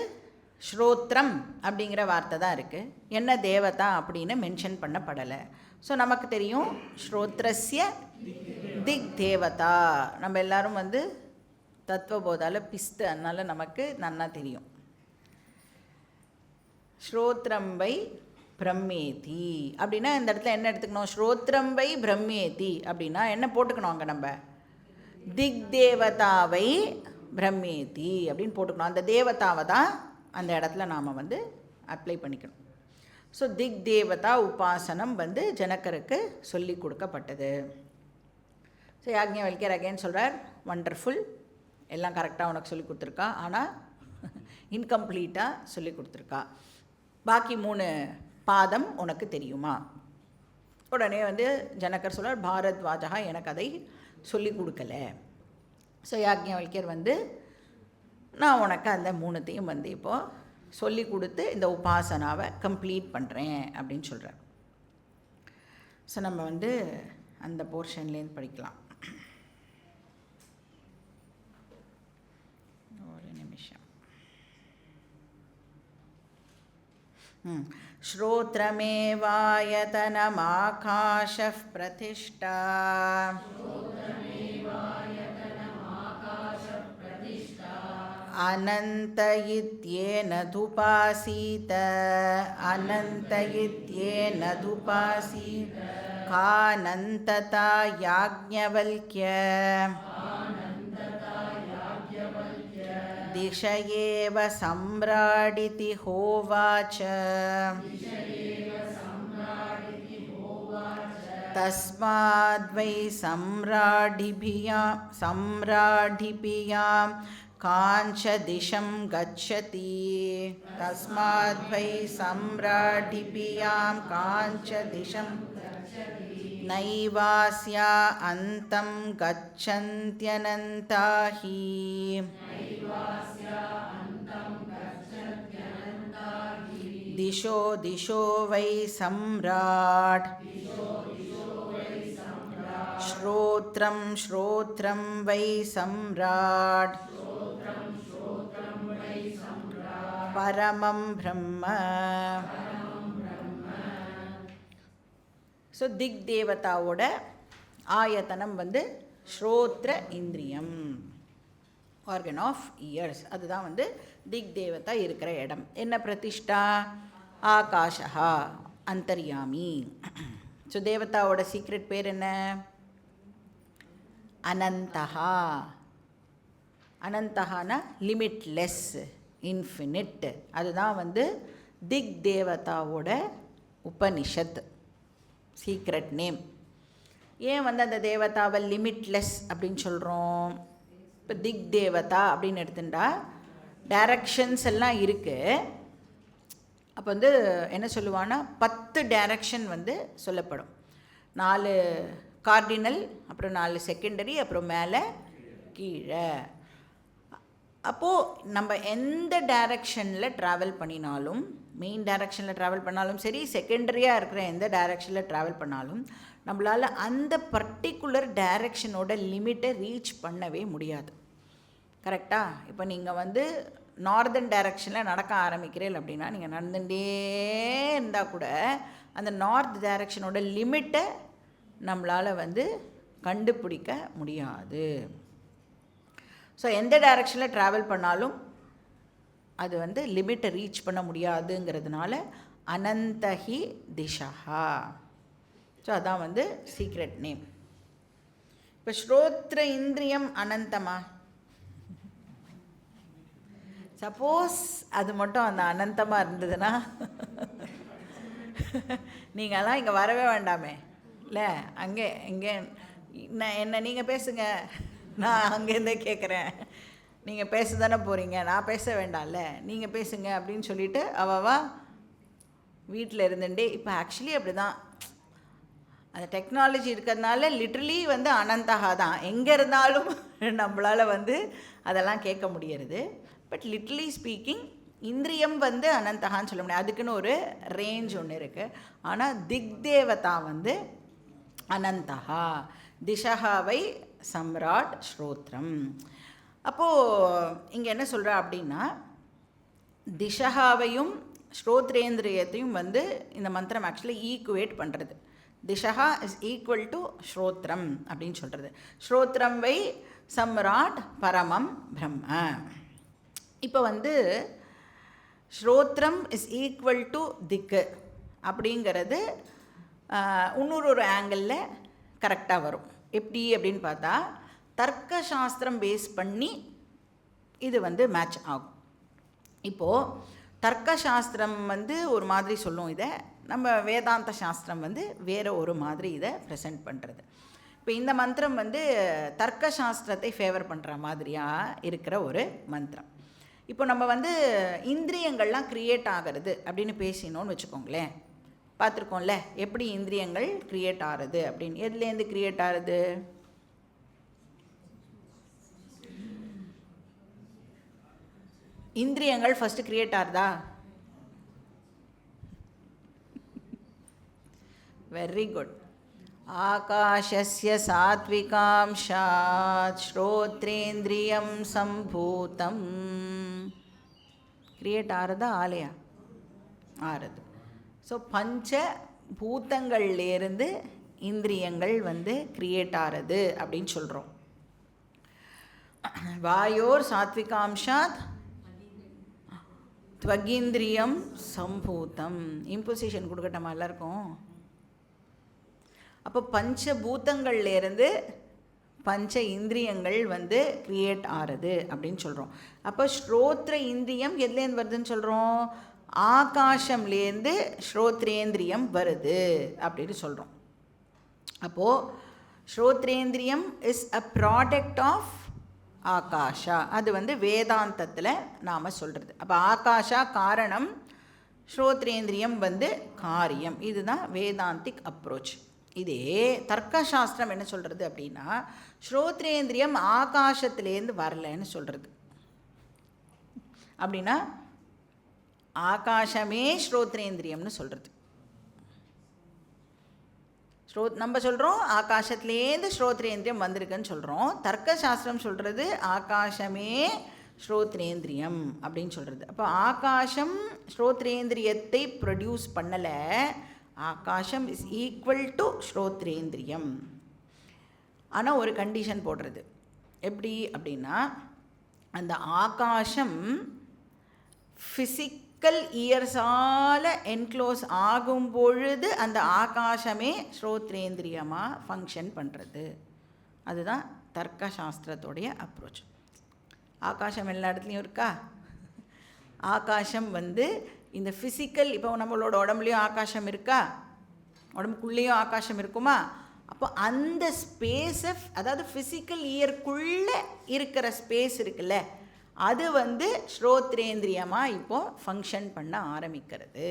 ஸ்ரோத்ரம் அப்படிங்கிற வார்த்தை தான் இருக்குது, என்ன தேவதா அப்படின்னு மென்ஷன் பண்ணப்படலை. ஸோ நமக்கு தெரியும் ஸ்ரோத்ரஸ்ய திக் தேவதா. நம்ம எல்லாரும் வந்து தத்துவபோதால பிஸ்து, அதனால் நமக்கு நன்னா தெரியும். ஸ்ரோத்ரம் வை பிரம்மேதி அப்படின்னா இந்த இடத்துல என்ன எடுத்துக்கணும்? ஸ்ரோத்ரம் வை பிரம்மேதி அப்படின்னா என்ன போட்டுக்கணும்? அங்கே நம்ம திக் தேவதாவை பிரம்மேதி அப்படின்னு போட்டுக்கணும். அந்த தேவதாவை தான் அந்த இடத்துல நாம் வந்து அப்ளை பண்ணிக்கணும். ஸோ திக் தேவதா உபாசனம் வந்து ஜனகருக்கு சொல்லி கொடுக்கப்பட்டது. ஸோ யாக்ஞவல்கியர் அகைன் சொல்கிறார், வண்டர்ஃபுல், எல்லாம் கரெக்டாக உனக்கு சொல்லி கொடுத்துருக்கா, ஆனால் இன்கம்ப்ளீட்டாக சொல்லி கொடுத்துருக்கா. பாக்கி 3 பாதம் உனக்கு தெரியுமா? உடனே வந்து ஜனகர் சொல்கிறார், பாரத்வாஜா எனக்கு அதை சொல்லி கொடுக்கல. ஸோ யாக்ஞவல்கியர் வந்து நான் உனக்கு அந்த 3த்தையும் வந்து இப்போது சொல்லி கொடுத்து இந்த உபாசனாவை கம்ப்ளீட் பண்ணுறேன் அப்படின்னு சொல்கிறார். ஸோ நம்ம வந்து அந்த போர்ஷன்லேருந்து படிக்கலாம். ஒரு நிமிஷம். ஸ்ரோத்ரமேவாயதனமாகாஷः பிரதிஷ்டா अनन्त इत्येन धुपासीत अनन्त इत्येन धुपासीत कानन्तता याज्ञवल्क्य दिश एव सम्राडिति होवाच तस्माद्वै सम्राढिभियां काञ्चदिशं गच्छति तस्माद्वै सम्राढिभियां काञ्चदिशं नैवास्या अन्तं गच्छन्त्यनन्ता हि दिशो दिशो वै सम्राट् श्रोत्रं श्रोत्रं वै सम्राट् பரமம் பிரம்ம. ஸோ திக் தேவதாவோட ஆயத்தனம் வந்து ஸ்ரோத்ர இந்திரியம், ஆர்கன் ஆஃப் இயர்ஸ். அதுதான் வந்து திக் தேவதா இருக்கிற இடம். என்ன பிரதிஷ்டா? ஆகாஷா அந்தர்யாமி. ஸோ தேவதாவோட சீக்ரெட் பேர் என்ன? அனந்தஹா. அனந்தஹானா லிமிட்லெஸ், இன்ஃபினிட். அதுதான் வந்து திக் தேவதாவோட உபனிஷத் சீக்ரெட் நேம். ஏன் வந்து அந்த தேவதாவை லிமிட்லெஸ் அப்படின்னு சொல்கிறோம்? இப்போ திக் தேவதா அப்படின்னு எடுத்துட்டா டைரக்ஷன்ஸ் எல்லாம் இருக்குது. அப்போ வந்து என்ன சொல்லுவான்னா 10 டைரக்ஷன் வந்து சொல்லப்படும். 4 கார்டினல், அப்புறம் 4 செகண்டரி, அப்புறம் மேலே கீழே. அப்போது நம்ம எந்த டைரக்ஷனில் ட்ராவல் பண்ணினாலும், மெயின் டைரக்ஷனில் ட்ராவல் பண்ணாலும் சரி, செகண்டரியாக இருக்கிற எந்த டைரக்ஷனில் ட்ராவல் பண்ணாலும் நம்மளால் அந்த பர்டிகுலர் டைரக்ஷனோட லிமிட்டை ரீச் பண்ணவே முடியாது. கரெக்டாக? இப்போ நீங்கள் வந்து நார்தர்ன் டைரக்ஷனில் நடக்க ஆரம்பிக்கிறீர்கள் அப்படின்னா நீங்கள் நடந்துகிட்டே இருந்தால் கூட அந்த நார்த் டைரக்ஷனோட லிமிட்டை நம்மளால் வந்து கண்டுபிடிக்க முடியாது. ஸோ எந்த டைரக்ஷனில் ட்ராவல் பண்ணாலும் அது வந்து லிமிட்டை ரீச் பண்ண முடியாதுங்கிறதுனால அனந்தஹி திஷா. ஸோ அதான் வந்து சீக்ரெட் நேம். இப்போ ஸ்ரோத்ர இந்திரியம் அனந்தமா? சப்போஸ் அது மட்டும் அந்த அனந்தமாக இருந்ததுன்னா நீங்கள்லாம் இங்கே வரவே வேண்டாமே இல்லை? அங்கே இங்கே என்ன நீங்கள் பேசுங்க, நான் அங்கேருந்தே கேட்குறேன். நீங்கள் பேச தானே போகிறீங்க, நான் பேச வேண்டாம்ல, நீங்கள் பேசுங்க அப்படின்னு சொல்லிவிட்டு அவவா வீட்டில் இருந்துட்டே. இப்போ ஆக்சுவலி அப்படி தான் அந்த டெக்னாலஜி இருக்கிறதுனால லிட்ரலி வந்து அனந்தகா தான், எங்கே இருந்தாலும் நம்மளால் வந்து அதெல்லாம் கேட்க முடியறது. பட் லிட்ரலி ஸ்பீக்கிங் இந்திரியம் வந்து அனந்தகான்னு சொல்ல முடியாது, அதுக்குன்னு ஒரு ரேஞ்ச் ஒன்று இருக்குது. ஆனால் திக்தேவதா வந்து அனந்தகா, திசகாவை சம்ராட் ஸ்ரோத்ரம். அப்போது இங்கே என்ன சொல்கிறா அப்படின்னா, திசகாவையும் ஸ்ரோத்ரேந்திரியத்தையும் வந்து இந்த மந்திரம் ஆக்சுவலி ஈக்குவேட் பண்ணுறது. திசகா இஸ் ஈக்குவல் டு ஸ்ரோத்ரம் அப்படின்னு சொல்கிறது. ஸ்ரோத்ரம் வை சம்ராட் பரமம் பிரம்ம. இப்போ வந்து ஸ்ரோத்ரம் இஸ் ஈக்குவல் டு திக்கு அப்படிங்கிறது இன்னொரு ஆங்கிளில் கரெக்டாக வரும். எப்படி அப்படின்னு பார்த்தா, தர்க்க சாஸ்திரம் பேஸ் பண்ணி இது வந்து மேட்ச் ஆகும். இப்போது தர்க்க சாஸ்திரம் வந்து ஒரு மாதிரி சொல்லும் இதை, நம்ம வேதாந்த சாஸ்திரம் வந்து வேறு ஒரு மாதிரி இதை ப்ரெசென்ட் பண்ணுறது. இப்போ இந்த மந்திரம் வந்து தர்க்க சாஸ்திரத்தை ஃபேவர் பண்ணுற மாதிரியாக இருக்கிற ஒரு மந்திரம். இப்போ நம்ம வந்து இந்திரியங்கள்லாம் க்ரியேட் ஆகிறது அப்படின்னு பேசினோன்னு வச்சுக்கோங்களேன். பார்த்துருக்கோம்ல எப்படி இந்திரியங்கள் க்ரியேட் ஆகிறது அப்படின்னு. எதுலேருந்து க்ரியேட் ஆகுது? இந்திரியங்கள் ஃபஸ்ட்டு க்ரியேட் ஆகுதா? Very good. ஆகாஷஸ்ய சாத்விகாம்சாத் ஸ்ரோத்ரேந்திரியம் சம்பூதம். கிரியேட் ஆறுதா ஆலையா? ஆறுது. ஸோ பஞ்ச பூத்தங்கள்லேருந்து இந்திரியங்கள் வந்து கிரியேட் ஆறுது அப்படின்னு சொல்கிறோம். வாயோர் சாத்விகாம்சாத் துவகீந்திரியம் சம்பூதம். இம்போசிஷன் கொடுக்கட்டமா எல்லாருக்கும்? அப்போ பஞ்சபூதங்கள்லேருந்து பஞ்ச இந்திரியங்கள் வந்து கிரியேட் ஆறுது அப்படின்னு சொல்கிறோம். அப்போ ஸ்ரோத்ர இந்திரியம் எதுலேருந்து வருதுன்னு சொல்கிறோம்? ஆகாஷம்லேருந்து ஸ்ரோத்ரேந்திரியம் வருது அப்படின்னு சொல்கிறோம். அப்போது ஸ்ரோத்ரேந்திரியம் is a product of akasha. அது வந்து வேதாந்தத்தில் நாம் சொல்கிறது. அப்போ ஆகாஷா காரணம், ஸ்ரோத்ரேந்திரியம் வந்து காரியம். இதுதான் வேதாந்திக் அப்ரோச். இதே தர்க்கசாஸ்திரம் என்ன சொல்கிறது அப்படின்னா, ஸ்ரோத்ரேந்திரியம் ஆகாசத்துலேருந்து வரலன்னு சொல்கிறது. அப்படின்னா ஆகாசமே ஸ்ரோத்ரேந்திரியம்னு சொல்கிறது. நம்ம சொல்கிறோம் ஆகாசத்துலேருந்து ஸ்ரோத்ரேந்திரியம் வந்திருக்குன்னு சொல்கிறோம். தர்க்கசாஸ்திரம் சொல்கிறது ஆகாசமே ஸ்ரோத்ரேந்திரியம் அப்படின்னு சொல்கிறது. அப்போ ஆகாசம் ஸ்ரோத்ரேந்திரியத்தை ப்ரொடியூஸ் பண்ணலை, ஆகாசம் இஸ் ஈக்குவல் டு ஸ்ரோத்ரேந்திரியம். ஆனால் ஒரு கண்டிஷன் போடுறது. எப்படி அப்படின்னா, அந்த ஆகாசம் ஃபிசிக்கல் இயர்ஸால் என்க்ளோஸ் ஆகும் பொழுது அந்த ஆகாசமே ஸ்ரோத்ரேந்திரியமாக ஃபங்க்ஷன் பண்ணுறது. அதுதான் தர்க்க சாஸ்திரத்தோடைய அப்ரோச். ஆகாசம் எல்லா இடத்துலையும் இருக்கா? ஆகாசம் வந்து இந்த ஃபிசிக்கல், இப்போ நம்மளோட உடம்புலையும் ஆகாசம் இருக்கா? உடம்புக்குள்ளேயும் ஆகாசம் இருக்குமா? அப்போ அந்த ஸ்பேஸை, அதாவது ஃபிசிக்கல் இயர்க்குள்ளே இருக்கிற ஸ்பேஸ் இருக்குல்ல, அது வந்து ஸ்ரோத்ரேந்திரியமாக இப்போது ஃபங்க்ஷன் பண்ண ஆரம்பிக்கிறது.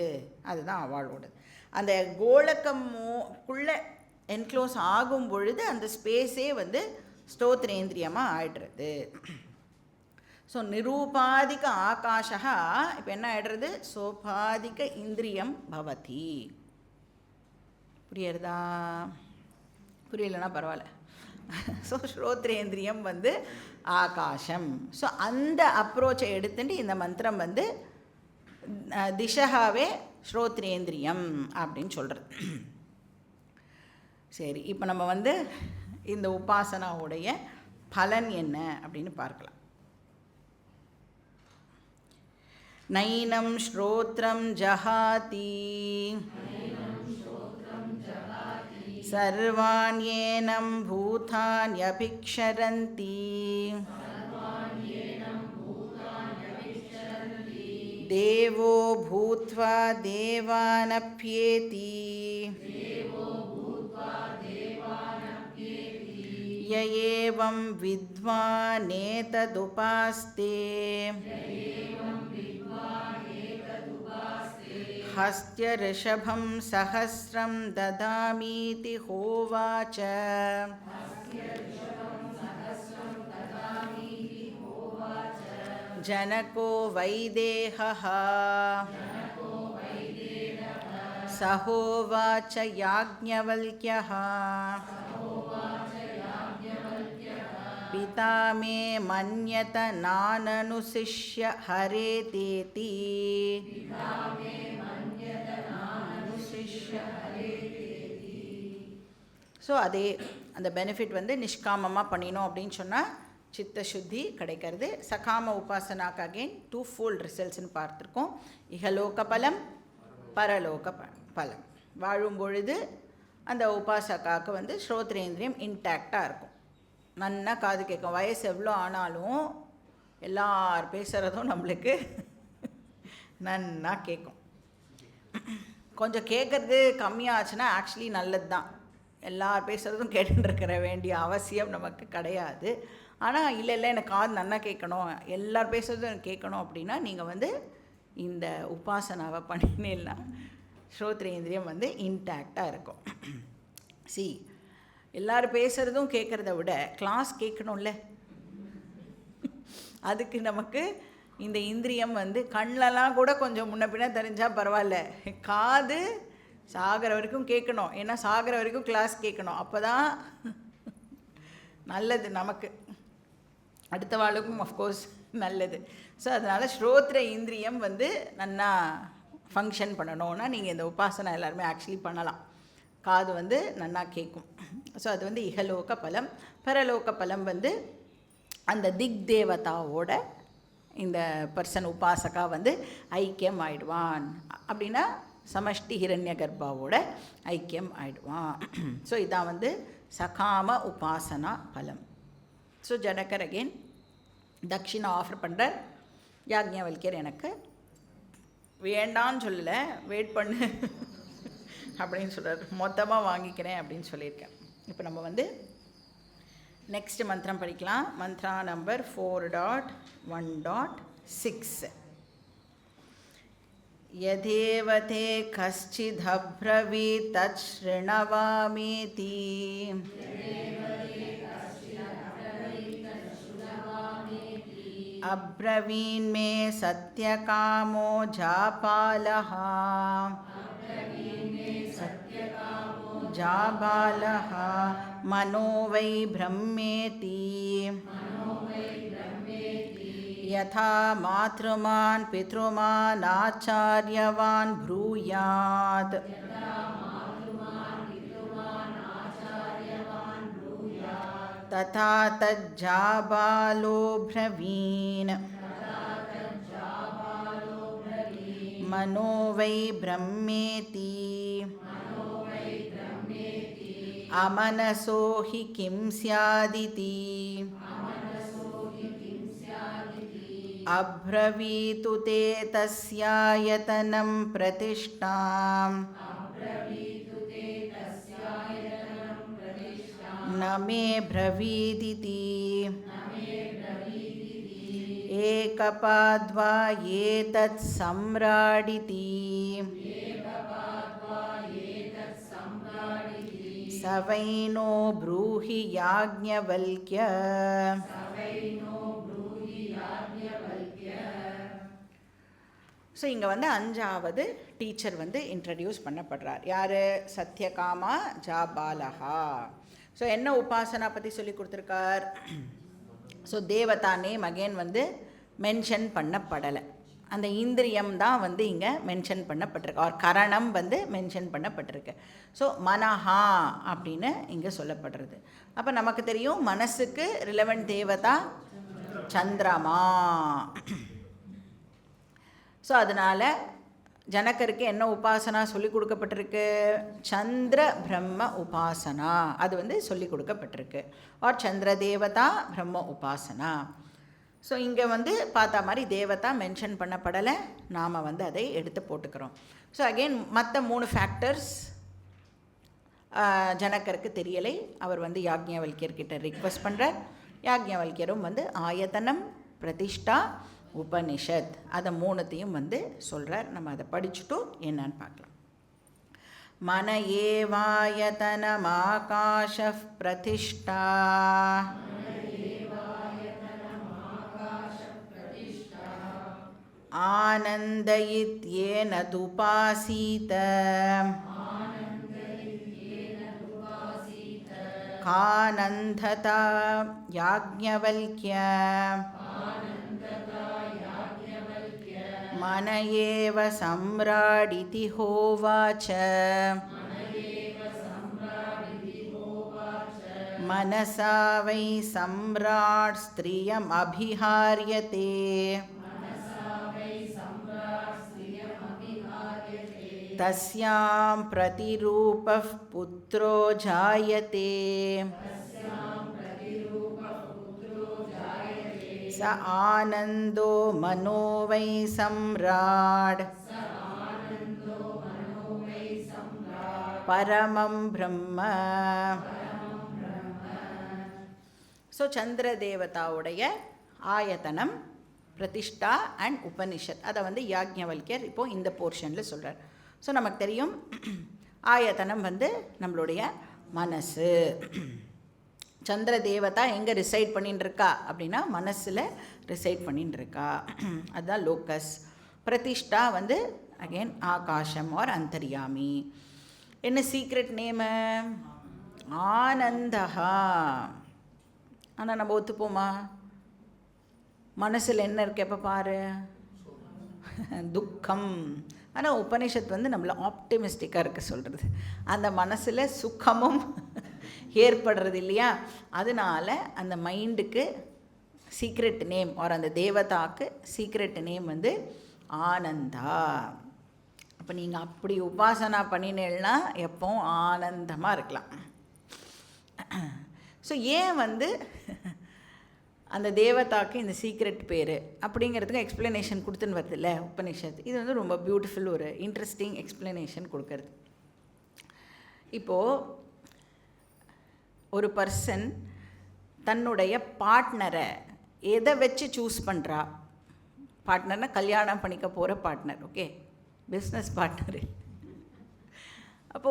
அதுதான் அவளோடது. அந்த கோலக்கம்குள்ளே என்க்ளோஸ் ஆகும் பொழுது அந்த ஸ்பேஸே வந்து ஸ்ரோத்ரேந்திரியமாக ஆயிடுறது. ஸோ நிரூபாதிக ஆகாஷா இப்போ என்ன ஆகிடுறது? சோபாதிக இந்திரியம் பவதி. புரியுறதா? புரியலைன்னா பரவாயில்ல. ஸோ ஸ்ரோத்ரேந்திரியம் வந்து ஆகாஷம். ஸோ அந்த அப்ரோச்சை எடுத்துட்டு இந்த மந்திரம் வந்து திசகாவே ஸ்ரோத்ரேந்திரியம் அப்படின்னு சொல்கிறது. சரி, இப்போ நம்ம வந்து இந்த உபாசனாவுடைய பலன் என்ன அப்படின்னு பார்க்கலாம். நைனம் ஸ்ரோத்ரம் ஜஹாதி சர்வாண்யேனம் பூதான்யபிக்ஷரந்தி தேவோ பூத்வா தேவானப்யேதி ய ஏவம் வித்வானேததுபாஸ்தே हस्त्य ऋषभं सहस्रं ददामीति होवाच जनको वैदेहः सहोवाच याज्ञवल्क्यः पिता मे मन्यत नाननुशिष्य हरेतेति ஸோ அதே அந்த பெனிஃபிட் வந்து நிஷ்காமமாக பண்ணினோம் அப்படின்னு சொன்னால் சித்த சுத்தி கிடைக்கிறது. சகாம உபாசனாக்கு அகெயின் 2 ஃபோல்ட் ரிசல்ட்ஸ்ன்னு பார்த்துருக்கோம். இகலோக பலம், பரலோக பலம். வாழும் பொழுது அந்த உபாசகாவுக்கு வந்து ஸ்ரோத்ரேந்திரியம் இன்டாக்டாக இருக்கும், நன்னா காது கேட்கும். வயசு எவ்வளோ ஆனாலும் எல்லார் பேசுகிறதும் நம்மளுக்கு நன்னா கேட்கும். கொஞ்சம் கேட்குறது கம்மியாச்சுன்னா ஆக்சுவலி நல்லது தான். எல்லார் பேசுகிறதும் கேட்டுருக்கிற வேண்டிய அவசியம் நமக்கு கிடையாது. ஆனால் இல்லை எனக்கு காது நன்னா கேட்கணும், எல்லார் பேசுகிறதும் எனக்கு கேட்கணும் அப்படின்னா நீங்கள் வந்து இந்த உபாசனாவை பண்ணினேன்னா ஸ்ரோத்ரேந்திரியம் வந்து இன்டாக்டாக இருக்கும். எல்லோரும் பேசுகிறதும் கேட்குறத விட கிளாஸ் கேட்கணும்ல, அதுக்கு நமக்கு இந்த இந்திரியம் வந்து கண்ணிலலாம் கூட கொஞ்சம் முன்ன பின்ன தெரிஞ்சால் பரவாயில்ல, காது சாகிற வரைக்கும் கேட்கணும். ஏன்னா சாகிற வரைக்கும் கிளாஸ் கேட்கணும், அப்போ தான் நல்லது நமக்கு, அடுத்த வாழ்க்கும் அஃப்கோர்ஸ் நல்லது. ஸோ அதனால் ஸ்ரோத்ர இந்திரியம் வந்து நன்னா ஃபங்க்ஷன் பண்ணணுன்னா நீங்கள் இந்த உபாசனை எல்லாருமே ஆக்சுவலி பண்ணலாம். காது வந்து நன்னா கேட்கும். ஸோ அது வந்து இகலோக பலம். பரலோக பலம் வந்து அந்த திக் தேவதாவோட இந்த பர்சன் உபாசகா வந்து ஐக்கியம் ஆயிடுவான். அப்படின்னா சமஷ்டி ஹிரண்ய கர்ப்பாவோட ஐக்கியம் ஆயிடுவான். ஸோ இதான் வந்து சகாம உபாசனா பலம். ஸோ ஜனகர் அகெயின் தட்சிணா ஆஃபர் பண்ணுறார். யாக்ஞவல்கியர் எனக்கு வேண்டான்னு சொல்லலை, வெயிட் பண்ணு அப்படின்னு சொல்கிறார். மொத்தமாக வாங்கிக்கிறேன் அப்படின்னு சொல்லியிருக்கேன். இப்போ நம்ம வந்து நெக்ஸ்ட் மந்திரம் படிக்கலாம். மந்த்ரா நம்பர் 4.1.6. यदेव ते कश्चिदब्रवीत् तत् शृणवामीति अब्रवीन्मे सत्यकामो जापालः जाबालः मनो वै ब्रह्मेति यथा मातृमान् पितृमान् आचार्यवान् ब्रूयात् तथा तज्जाबालो ब्रवीन् मनो वै ब्रह्मेति अमनसो हि किं स्यादिति अब्रवीतु ते तस्यायतनं प्रतिष्ठाम् न मे ब्रवीदिति एकपाद्वा एतत् सम्राडिति स वै नो ब्रूहि याज्ञवल्क्य ஸோ இங்கே வந்து 5வது டீச்சர் வந்து இன்ட்ரடியூஸ் பண்ணப்படுறார். யார்? சத்யகாமா ஜாபாலஹா. ஸோ என்ன உபாசனா பற்றி சொல்லி கொடுத்துருக்கார்? ஸோ தேவதா நேம் அகெயின் வந்து மென்ஷன் பண்ணப்படலை. அந்த இந்திரியம் தான் வந்து இங்கே மென்ஷன் பண்ணப்பட்டிருக்கு, அவர் கரணம் வந்து மென்ஷன் பண்ணப்பட்டிருக்கு. ஸோ மனஹா அப்படின்னு இங்கே சொல்லப்படுறது. அப்போ நமக்கு தெரியும் மனசுக்கு ரிலவெண்ட் தேவதா சந்திரமா. ஸோ அதனால் ஜனகருக்கு என்ன உபாசனா சொல்லி கொடுக்கப்பட்டிருக்கு? சந்திர பிரம்ம உபாசனா அது வந்து சொல்லி கொடுக்கப்பட்டிருக்கு. ஆர் சந்திர தேவதா பிரம்ம உபாசனா. ஸோ இங்கே வந்து பார்த்தா மாதிரி தேவதா மென்ஷன் பண்ணப்படலை, நாம் வந்து அதை எடுத்து போட்டுக்கிறோம். ஸோ அகெயின் மற்ற 3 ஃபேக்டர்ஸ் ஜனகருக்கு தெரியலை. அவர் வந்து யாக்ஞவல்கியர்கிட்ட ரிக்வெஸ்ட் பண்ணுறார். யாக்ஞவல்கியரும் வந்து ஆயத்தனம், பிரதிஷ்டா, உபனிஷத். அதை மூணுத்தையும் வந்து சொல்கிறார். நம்ம அதை படிச்சுட்டு என்னன்னு பார்க்கலாம். மன ஏவாயதனமாகாஷ பிரதிஷ்டா ஆனந்த இத்யேன துபாசீத கானந்ததா யாக்ஞவல்க்ய मन एव सम्राडिति होवाच मनसा वै सम्राट् स्त्रियम् अभिहार्यते तस्यां प्रतिरूपः पुत्रो जायते स आनन्दो मनो वै सम्राट् परमं ब्रह्म. ஸோ சந்திர தேவதாவுடைய ஆயத்தனம், பிரதிஷ்டா அண்ட் உபனிஷத், அதை வந்து யாக்ஞவல்யர் இப்போது இந்த போர்ஷனில் சொல்கிறார். ஸோ நமக்கு தெரியும் ஆயத்தனம் வந்து நம்மளுடைய மனசு. சந்திர தேவதா எங்கே ரிசைட் பண்ணின்னு இருக்கா அப்படின்னா மனசில் ரிசைட் பண்ணின்னு இருக்கா, அதுதான் லோக்கஸ். பிரதிஷ்டா வந்து அகெயின் ஆகாஷம் ஆர் அந்தர்யாமி. என்ன சீக்ரெட் நேமு? ஆனந்தஹா. ஆனால் நம்ம ஒத்துப்போமா? மனசில் என்ன இருக்கு எப்போ பாரு? துக்கம். ஆனால் உபனிஷத் வந்து நம்மளை ஆப்டிமிஸ்டிக்காக இருக்க சொல்கிறது. அந்த மனசில் சுகமும் ஏற்படுறது இல்லையா? அதனால் அந்த மைண்டுக்கு சீக்ரெட் நேம் ஒரு அந்த தேவதாக்கு சீக்ரெட் நேம் வந்து ஆனந்தா. அப்போ நீங்கள் அப்படி உபாசனா பண்ணினேன்னா எப்போவும் ஆனந்தமாக இருக்கலாம். ஸோ ஏன் வந்து அந்த தேவதாக்கு இந்த சீக்ரெட் பேர் அப்படிங்கிறதுக்கு எக்ஸ்ப்ளனேஷன் கொடுத்துன்னு வருது இல்லை உபனிஷத். இது வந்து ரொம்ப பியூட்டிஃபுல், ஒரு இன்ட்ரெஸ்டிங் எக்ஸ்ப்ளனேஷன் கொடுக்கறது. இப்போது ஒரு பர்சன் தன்னுடைய பார்ட்னரை எதை வச்சு சூஸ் பண்ணுறா? பார்ட்னர்னால் கல்யாணம் பண்ணிக்க போகிற பார்ட்னர், ஓகே, பிஸ்னஸ் பார்ட்னரு. அப்போ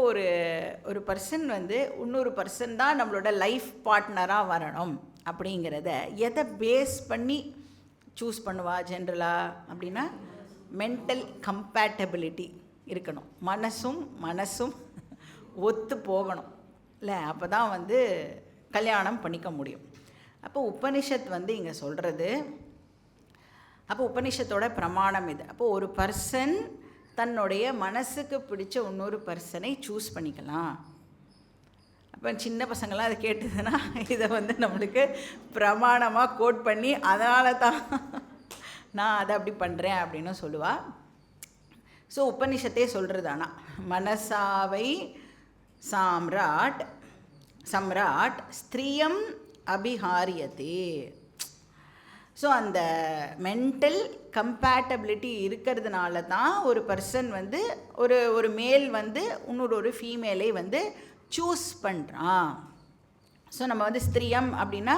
ஒரு பர்சன் வந்து இன்னொரு பர்சன் தான் நம்மளோட லைஃப் பார்ட்னராக வரணும் அப்படிங்கிறத எதை பேஸ் பண்ணி சூஸ் பண்ணுவா ஜென்ரலாக அப்படின்னா மென்டல் கம்பேட்டபிலிட்டி இருக்கணும். மனசும் ஒத்து போகணும் இல்லை? அப்போ தான் வந்து கல்யாணம் பண்ணிக்க முடியும். அப்போ உபனிஷத் வந்து இங்கே சொல்கிறது, அப்போ உபனிஷத்தோட பிரமாணம் இது. அப்போது ஒரு பர்சன் தன்னுடைய மனசுக்கு பிடிச்ச இன்னொரு பர்சனை சூஸ் பண்ணிக்கலாம். அப்போ சின்ன பசங்களாம் அதை கேட்டதுன்னா இதை வந்து நம்மளுக்கு பிரமாணமாக கோட் பண்ணி அதனால தான் நான் அதை அப்படி பண்ணுறேன் அப்படின்னு சொல்லுவாள். ஸோ உபனிஷத்தே சொல்கிறது, ஆனால் மனசாவை சம்ராட் ஸ்திரியம் அபிஹாரியதே. ஸோ அந்த மென்டல் கம்பேட்டபிலிட்டி இருக்கிறதுனால தான் ஒரு பர்சன் வந்து ஒரு மேல் வந்து இன்னொரு ஃபீமேலை வந்து சூஸ் பண்ணுறான். ஸோ நம்ம வந்து ஸ்திரியம் அப்படின்னா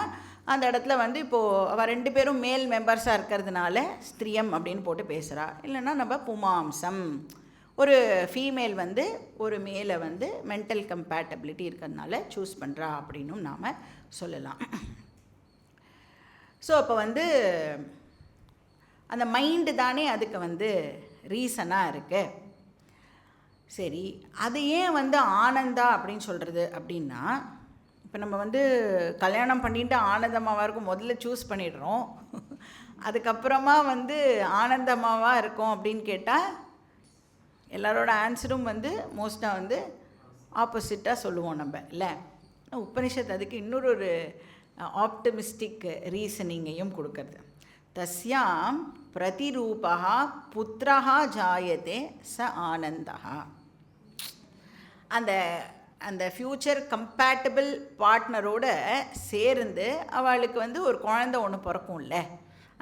அந்த இடத்துல வந்து இப்போது அவள் 2 பேரும் மேல் மெம்பர்ஸாக இருக்கிறதுனால ஸ்திரியம் அப்படின்னு போட்டு பேசுகிறா. இல்லைன்னா நம்ம புமாம்சம், ஒரு ஃபீமேல் வந்து ஒரு மேலை வந்து மென்டல் கம்பேட்டபிலிட்டி இருக்கிறதுனால சூஸ் பண்ணுறா அப்படின்னும் நாம் சொல்லலாம். ஸோ அப்போ வந்து அந்த மைண்டு தானே அதுக்கு வந்து ரீசனாக இருக்குது. சரி, அது ஏன் வந்து ஆனந்தா அப்படின்னு சொல்கிறது அப்படின்னா, இப்போ நம்ம வந்து கல்யாணம் பண்ணிட்டு ஆனந்தமாவாக இருக்கும் முதல்ல சூஸ் பண்ணிடுறோம், அதுக்கப்புறமா வந்து ஆனந்தமாவாக இருக்கும் அப்படின்னு கேட்டால் எல்லாரோட ஆன்சரும் வந்து மோஸ்ட்டாக வந்து ஆப்போசிட்டாக சொல்லுவோம் நம்ம இல்லை? உபனிஷத் அதுக்கு இன்னொரு ஆப்டமிஸ்டிக் ரீசனிங்கையும் கொடுக்கறது. தஸ்யாம் பிரதிரூபா புத்திரா ஜாயதே ச ஆனந்தா. அந்த ஃப்யூச்சர் கம்பேட்டபிள் பார்ட்னரோட சேர்ந்து அவளுக்கு வந்து ஒரு குழந்தை ஒன்று பிறக்கும்ல,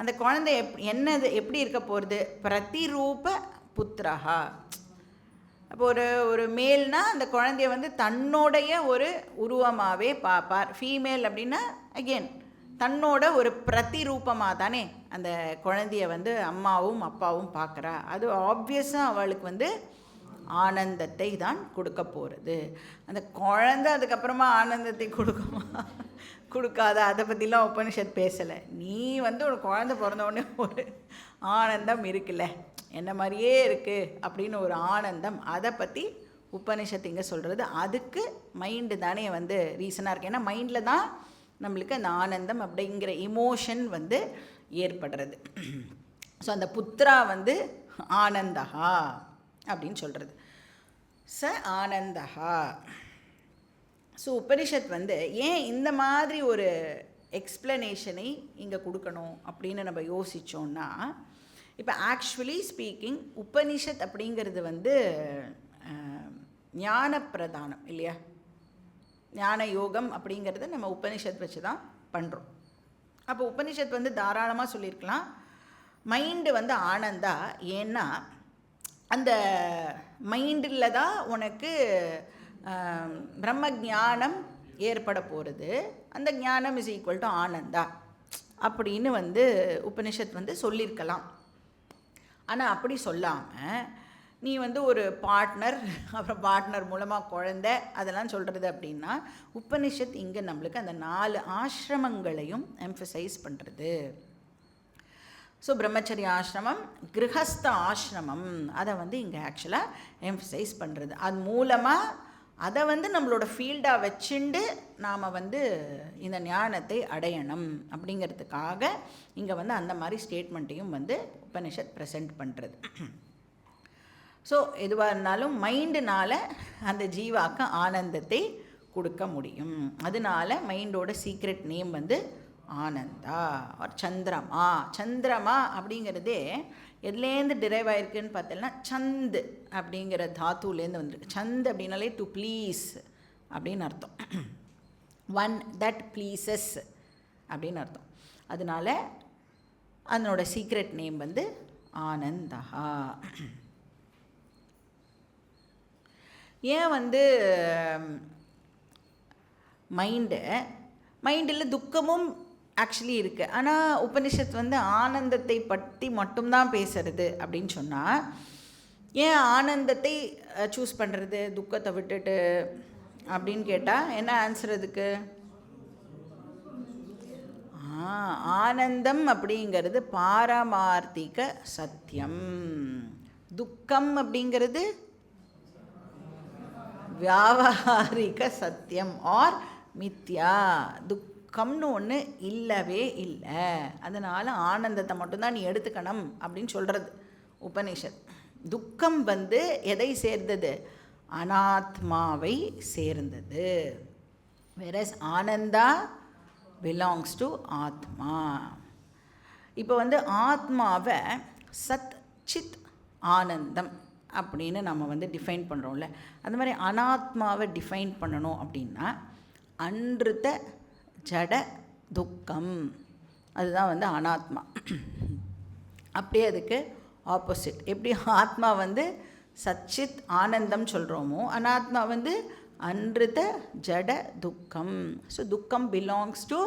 அந்த குழந்தை என்னது எப்படி இருக்க போகிறது? பிரதிரூப புத்திரா. அப்போ ஒரு மேல்னா அந்த குழந்தைய வந்து தன்னுடைய ஒரு உருவமாகவே பார்ப்பார். ஃபீமேல் அப்படின்னா அகெயின் தன்னோட ஒரு பிரதிரூபமாக தானே அந்த குழந்தைய வந்து அம்மாவும் அப்பாவும் பார்க்குறா. அது ஆப்வியஸாக அவளுக்கு வந்து ஆனந்தத்தை தான் கொடுக்க போகிறது. அந்த குழந்தை அதுக்கப்புறமா ஆனந்தத்தை கொடுக்குமா கொடுக்காத, அதை பற்றிலாம் உபனிஷத் பேசலை. நீ வந்து ஒரு குழந்தை பிறந்தவுடனே ஒரு ஆனந்தம் இருக்குல்ல, என்ன மாதிரியே இருக்குது அப்படின்னு ஒரு ஆனந்தம், அதை பற்றி உபனிஷத்து இங்கே சொல்கிறது. அதுக்கு மைண்டு தானே வந்து ரீசனாக இருக்குது. ஏன்னா மைண்டில் தான் நம்மளுக்கு அந்த ஆனந்தம் அப்படிங்கிற இமோஷன் வந்து ஏற்படுறது. ஸோ அந்த புத்ரா வந்து ஆனந்தஹா அப்படின்னு சொல்கிறது. ச ஆனந்தஹா. ஸோ உபனிஷத் வந்து ஏன் இந்த மாதிரி ஒரு எக்ஸ்ப்ளனேஷனை இங்கே கொடுக்கணும் அப்படின்னு நம்ம யோசித்தோன்னா, இப்போ ஆக்சுவலி ஸ்பீக்கிங் உபனிஷத் அப்படிங்கிறது வந்து ஞான பிரதானம் இல்லையா? ஞான யோகம் அப்படிங்கிறத நம்ம உபனிஷத் வச்சு தான் பண்ணுறோம். அப்போ உபனிஷத் வந்து தாராளமாக சொல்லியிருக்கலாம் மைண்டு வந்து ஆனந்தா. ஏன்னா அந்த மைண்டில் தான் உனக்கு பிரம்ம ஞானம் ஏற்பட போகிறது. அந்த ஞானம் இஸ் ஈக்குவல் டு ஆனந்தா அப்படின்னு வந்து உபனிஷத் வந்து சொல்லியிருக்கலாம். ஆனால் அப்படி சொல்லாமல் நீ வந்து ஒரு பார்ட்னர், அப்புறம் பார்ட்னர் மூலமாக குழந்தை, அதெல்லாம் சொல்கிறது அப்படின்னா உபனிஷத் இங்கே நம்மளுக்கு அந்த 4 ஆசிரமங்களையும் எம்ஃபசைஸ் பண்ணுறது. ஸோ பிரம்மச்சரிய ஆசிரமம், கிரகஸ்த ஆசிரமம், அதை வந்து இங்கே ஆக்சுவலாக எம்ஃபசைஸ் பண்ணுறது. அது மூலமாக அதை வந்து நம்மளோட ஃபீல்டாக வச்சுண்டு நாம் வந்து இந்த ஞானத்தை அடையணும் அப்படிங்கிறதுக்காக இங்கே வந்து அந்த மாதிரி ஸ்டேட்மெண்ட்டையும் வந்து உபனிஷத் ப்ரெசென்ட் பண்ணுறது. ஸோ எதுவாக இருந்தாலும் மைண்டுனால் அந்த ஜீவாக்கு ஆனந்தத்தை கொடுக்க முடியும். அதனால மைண்டோட சீக்ரெட் நேம் வந்து ஆனந்தா ஆர் சந்திரமா. சந்திரமா அப்படிங்கிறதே எதுலேருந்து டிரைவ் ஆகிருக்குன்னு பார்த்தோம்னா சந்து அப்படிங்கிற தாத்துலேருந்து வந்துருக்கு. சந்த் அப்படின்னாலே டு ப்ளீஸ் அப்படின்னு அர்த்தம். ஒன் தட் ப்ளீசஸ் அப்படின்னு அர்த்தம். அதனால் அதனோட சீக்ரெட் நேம் வந்து ஆனந்தா. ஏன் வந்து மைண்டில் துக்கமும் ஆக்சுவலி இருக்குது, ஆனால் உபனிஷத் வந்து ஆனந்தத்தை பற்றி மட்டும்தான் பேசுறது அப்படின்னு சொன்னால், ஏன் ஆனந்தத்தை சூஸ் பண்ணுறது துக்கத்தை விட்டுட்டு அப்படின்னு கேட்டால் என்ன ஆன்சர் அதுக்கு? ஆனந்தம் அப்படிங்கிறது பாரமார்த்திக சத்தியம், துக்கம் அப்படிங்கிறது வியாவகாரிக சத்தியம் ஆர் மித்யா. துக்கம்னு ஒன்று இல்லவே இல்லை. அதனால் ஆனந்தத்தை மட்டும்தான் நீ எடுத்துக்கணும் அப்படின்னு சொல்கிறது உபனிஷத். துக்கம் வந்து எதை சேர்ந்தது? அனாத்மாவை சேர்ந்தது. வேறஸ் ஆனந்தா பிலாங்ஸ் டு ஆத்மா. இப்போ வந்து ஆத்மாவை சத் சித் ஆனந்தம் அப்படின்னு நம்ம வந்து டிஃபைன் பண்ணுறோம்ல, அந்த மாதிரி அனாத்மாவை டிஃபைன் பண்ணணும் அப்படின்னா அன்றுத ஜட துக்கம், அதுதான் வந்து அனாத்மா. அப்படியே அதுக்கு ஆப்போசிட். எப்படி ஆத்மா வந்து சச்சித் ஆனந்தம் சொல்கிறோமோ, அனாத்மா வந்து அன்றுத ஜட துக்கம். ஸோ துக்கம் பிலாங்ஸ் டு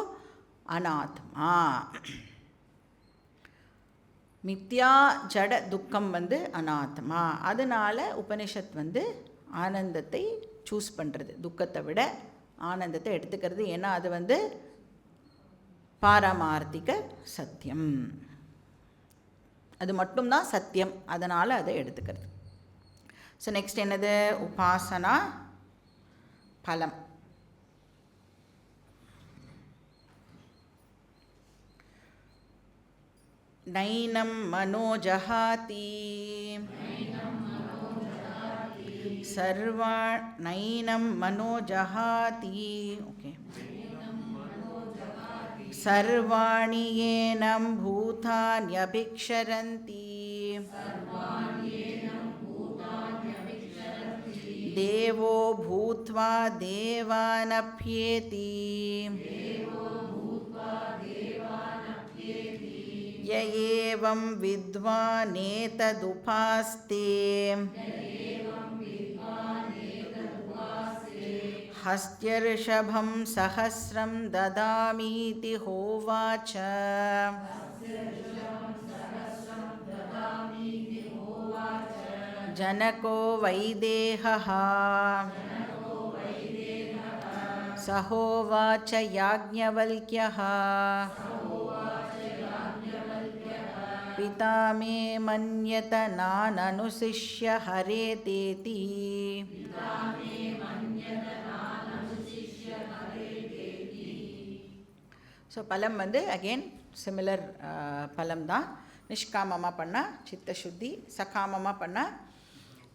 அனாத்மா. மித்யா ஜட துக்கம் வந்து அனாத்மா. அதனால் உபனிஷத் வந்து ஆனந்தத்தை சூஸ் பண்ணுறது, துக்கத்தை விட ஆனந்தத்தை எடுத்துக்கிறது. ஏன்னா அது வந்து பாரமார்த்திக சத்தியம், அது மட்டும்தான் சத்தியம். அதனால் அதை எடுத்துக்கிறது. ஸோ நெக்ஸ்ட் என்னது? உபாசனா பலம். நைனம் மனோஜஹாதி சர்வா நைனம் மனோஜஹாதி. ஓகே. சர்வாணி ஏனம் பூதான்யபிக்ஷரந்தி தேவோ பூத்வா தேவானப்யேதி ய ஏவம் வித்வானேததுபாஸ்தே हस्त्यर्षभं सहस्रं ददामीति होवाच जनको वैदेहः सहोवाच याज्ञवल्क्यः पिता मे मन्यत नाननुशिष्य हरेतेति. ஸோ பலம் வந்து அகெயின் சிமிலர் பலம் தான். நிஷ்காமமாக பண்ணால் சித்த சுத்தி, சகாமமாக பண்ணால்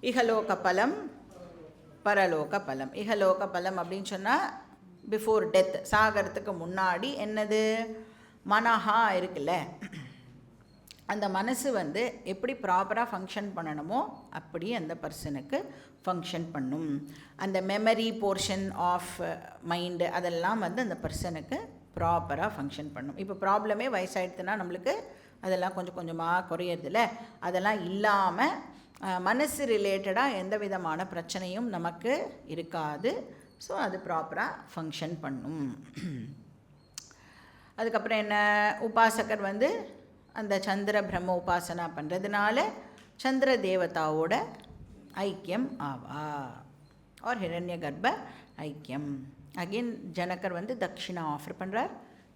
இகலோக பலம், பரலோக பலம். இகலோக பலம் அப்படின்னு சொன்னால் பிஃபோர் டெத், சாகிறதுக்கு முன்னாடி என்னது, மனஹா இருக்குல்ல, அந்த மனசு வந்து எப்படி ப்ராப்பராக ஃபங்க்ஷன் பண்ணணுமோ அப்படி அந்த பர்சனுக்கு ஃபங்க்ஷன் பண்ணும். அந்த மெமரி போர்ஷன் ஆஃப் மைண்டு அதெல்லாம் வந்து அந்த பர்சனுக்கு ப்ராப்பராக ஃபங்க்ஷன் பண்ணும். இப்போ ப்ராப்ளமே வயசாகிடுதுன்னா நம்மளுக்கு அதெல்லாம் கொஞ்சம் கொஞ்சமாக குறையிறதில்ல, அதெல்லாம் இல்லாமல் மனசு ரிலேட்டடாக எந்த விதமான பிரச்சனையும் நமக்கு இருக்காது. ஸோ அது ப்ராப்பராக ஃபங்க்ஷன் பண்ணும். அதுக்கப்புறம் என்ன, உபாசகர் வந்து அந்த சந்திர பிரம்ம உபாசனா பண்ணுறதுனால சந்திர தேவதாவோட ஐக்கியம் ஆவா, ஆர் ஹிரண்ய கர்ப்ப ஐக்கியம். அகெயின் ஜனகர் வந்து தட்சிணா ஆஃபர் பண்ணுறார்,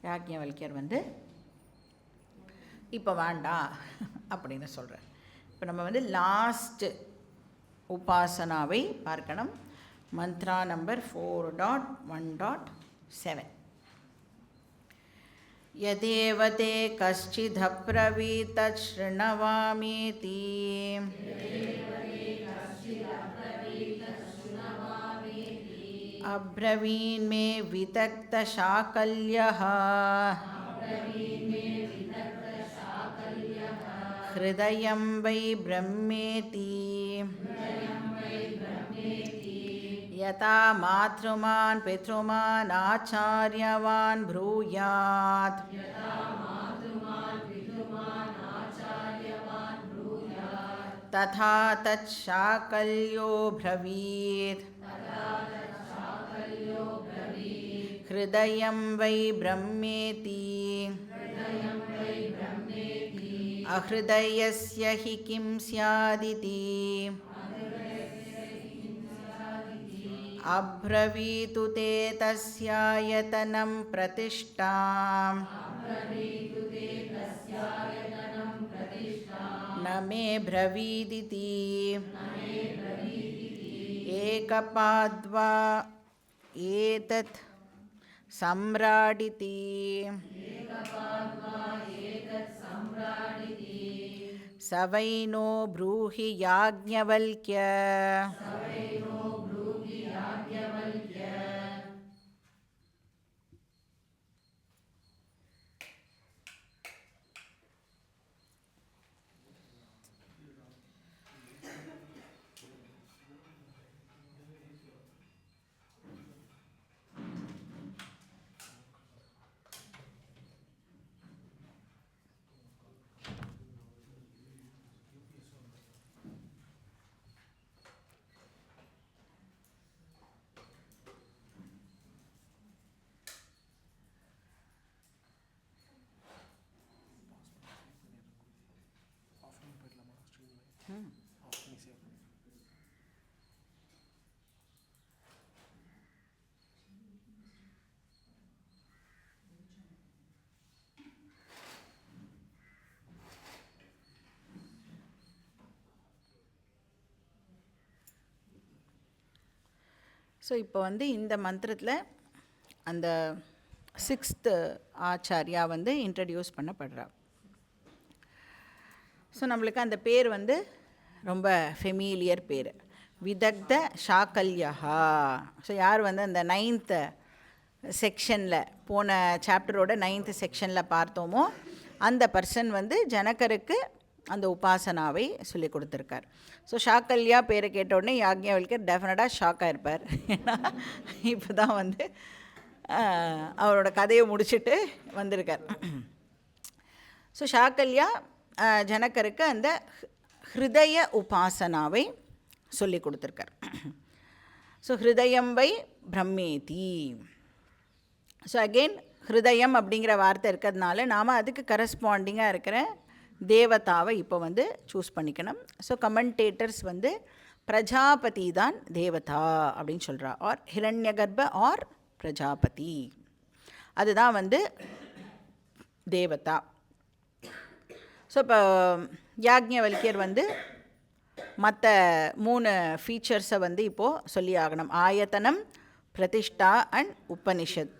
யாக்ஞவல்கியர் வந்து இப்போ வேண்டாம் அப்படின்னு சொல்கிறார். இப்போ நம்ம வந்து லாஸ்ட் உபாசனாவை பார்க்கணும். மந்த்ரா நம்பர் 4.1.7. यदेव ते कश्चिदब्रवीत् तत् शृण्वामीति अब्रवीन् मे वितक्तशाकल्यः हृदयं वै ब्रह्मेति यथा मातृमान् पितृमान् आचार्यवान् ब्रूयात् तथा तच्छाकल्यो ब्रवीत् हृदयं वै ब्रह्मेति अहृदयस्य हि किं स्यादिति अब्रवीतु ते तस्यायतनं प्रतिष्ठाम् न मे ब्रवीदिति एकपाद्वा एतत् सम्राडिति स वै नो ब्रूहि याज्ञवल्क्य ஸோ இப்போ வந்து இந்த மந்திரத்தில் அந்த 6th ஆச்சாரியா வந்து இன்ட்ரடியூஸ் பண்ணப்படுறா. ஸோ நம்மளுக்கு அந்த பேர் வந்து ரொம்ப ஃபெமிலியர் பேர், விதக்த ஷாக்கல்யா. ஸோ யார் வந்து அந்த 9th செக்ஷனில், போன சாப்டரோட 9th செக்ஷனில் பார்த்தோமோ அந்த பர்சன் வந்து ஜனகருக்கு அந்த உபாசனாவை சொல்லி கொடுத்துருக்கார். ஸோ ஷாக்கல்யா பேரை கேட்டோடனே யாக்ஞவல்கர் டெஃபினட்டாக ஷாக்காக இருப்பார். ஏன்னா இப்போ தான் வந்து அவரோட கதையை முடிச்சுட்டு வந்திருக்கார். ஸோ ஷாக்கல்யா ஜனகருக்கு அந்த ஹிருதய உபாசனாவை சொல்லி கொடுத்துருக்கார். ஸோ ஹிருதயம் வை பிரம்மேதி. ஸோ அகெயின் ஹிருதயம் அப்படிங்கிற வார்த்தை இருக்கிறதுனால நாம் அதுக்கு கரஸ்பாண்டிங்காக இருக்கிற தேவதாவை இப்போ வந்து சூஸ் பண்ணிக்கணும். ஸோ கமெண்டேட்டர்ஸ் வந்து பிரஜாபதி தான் தேவதா அப்படின்னு சொல்கிறா, ஆர் ஹிரண்யகர்ப ஆர் பிரஜாபதி, அதுதான் வந்து தேவதா. ஸோ இப்போ யாக்ஞவல்கியர் வந்து மற்ற 3 ஃபீச்சர்ஸை வந்து இப்போது சொல்லி ஆகணும். ஆயத்தனம், பிரதிஷ்டா அண்ட் உபனிஷத்.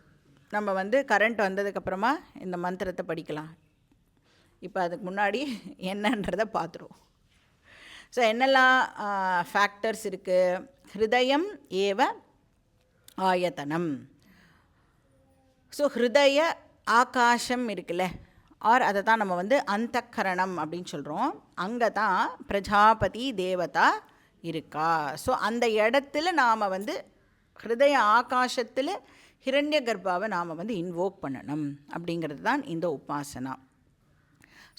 நம்ம வந்து கரண்ட் வந்ததுக்கப்புறமா இந்த மந்திரத்தை படிக்கலாம். இப்போ அதுக்கு முன்னாடி என்னன்றதை பார்த்துருவோம். ஸோ என்னெல்லாம் ஃபேக்டர்ஸ் இருக்குது? ஹிருதயம் ஏவ ஆயத்தனம். ஸோ ஹிருதய ஆகாசம் இருக்குல்ல, ஆர் அதை தான் நம்ம வந்து அந்தக்கரணம் அப்படின்னு சொல்கிறோம். அங்கே தான் பிரஜாபதி தேவதா இருக்கா. ஸோ அந்த இடத்துல நாம் வந்து ஹிருதய ஆகாசத்தில் ஹிரண்ய கர்ப்பாவை நாம் வந்து இன்வோக் பண்ணணும் அப்படிங்கிறது தான் இந்த உபாசனா.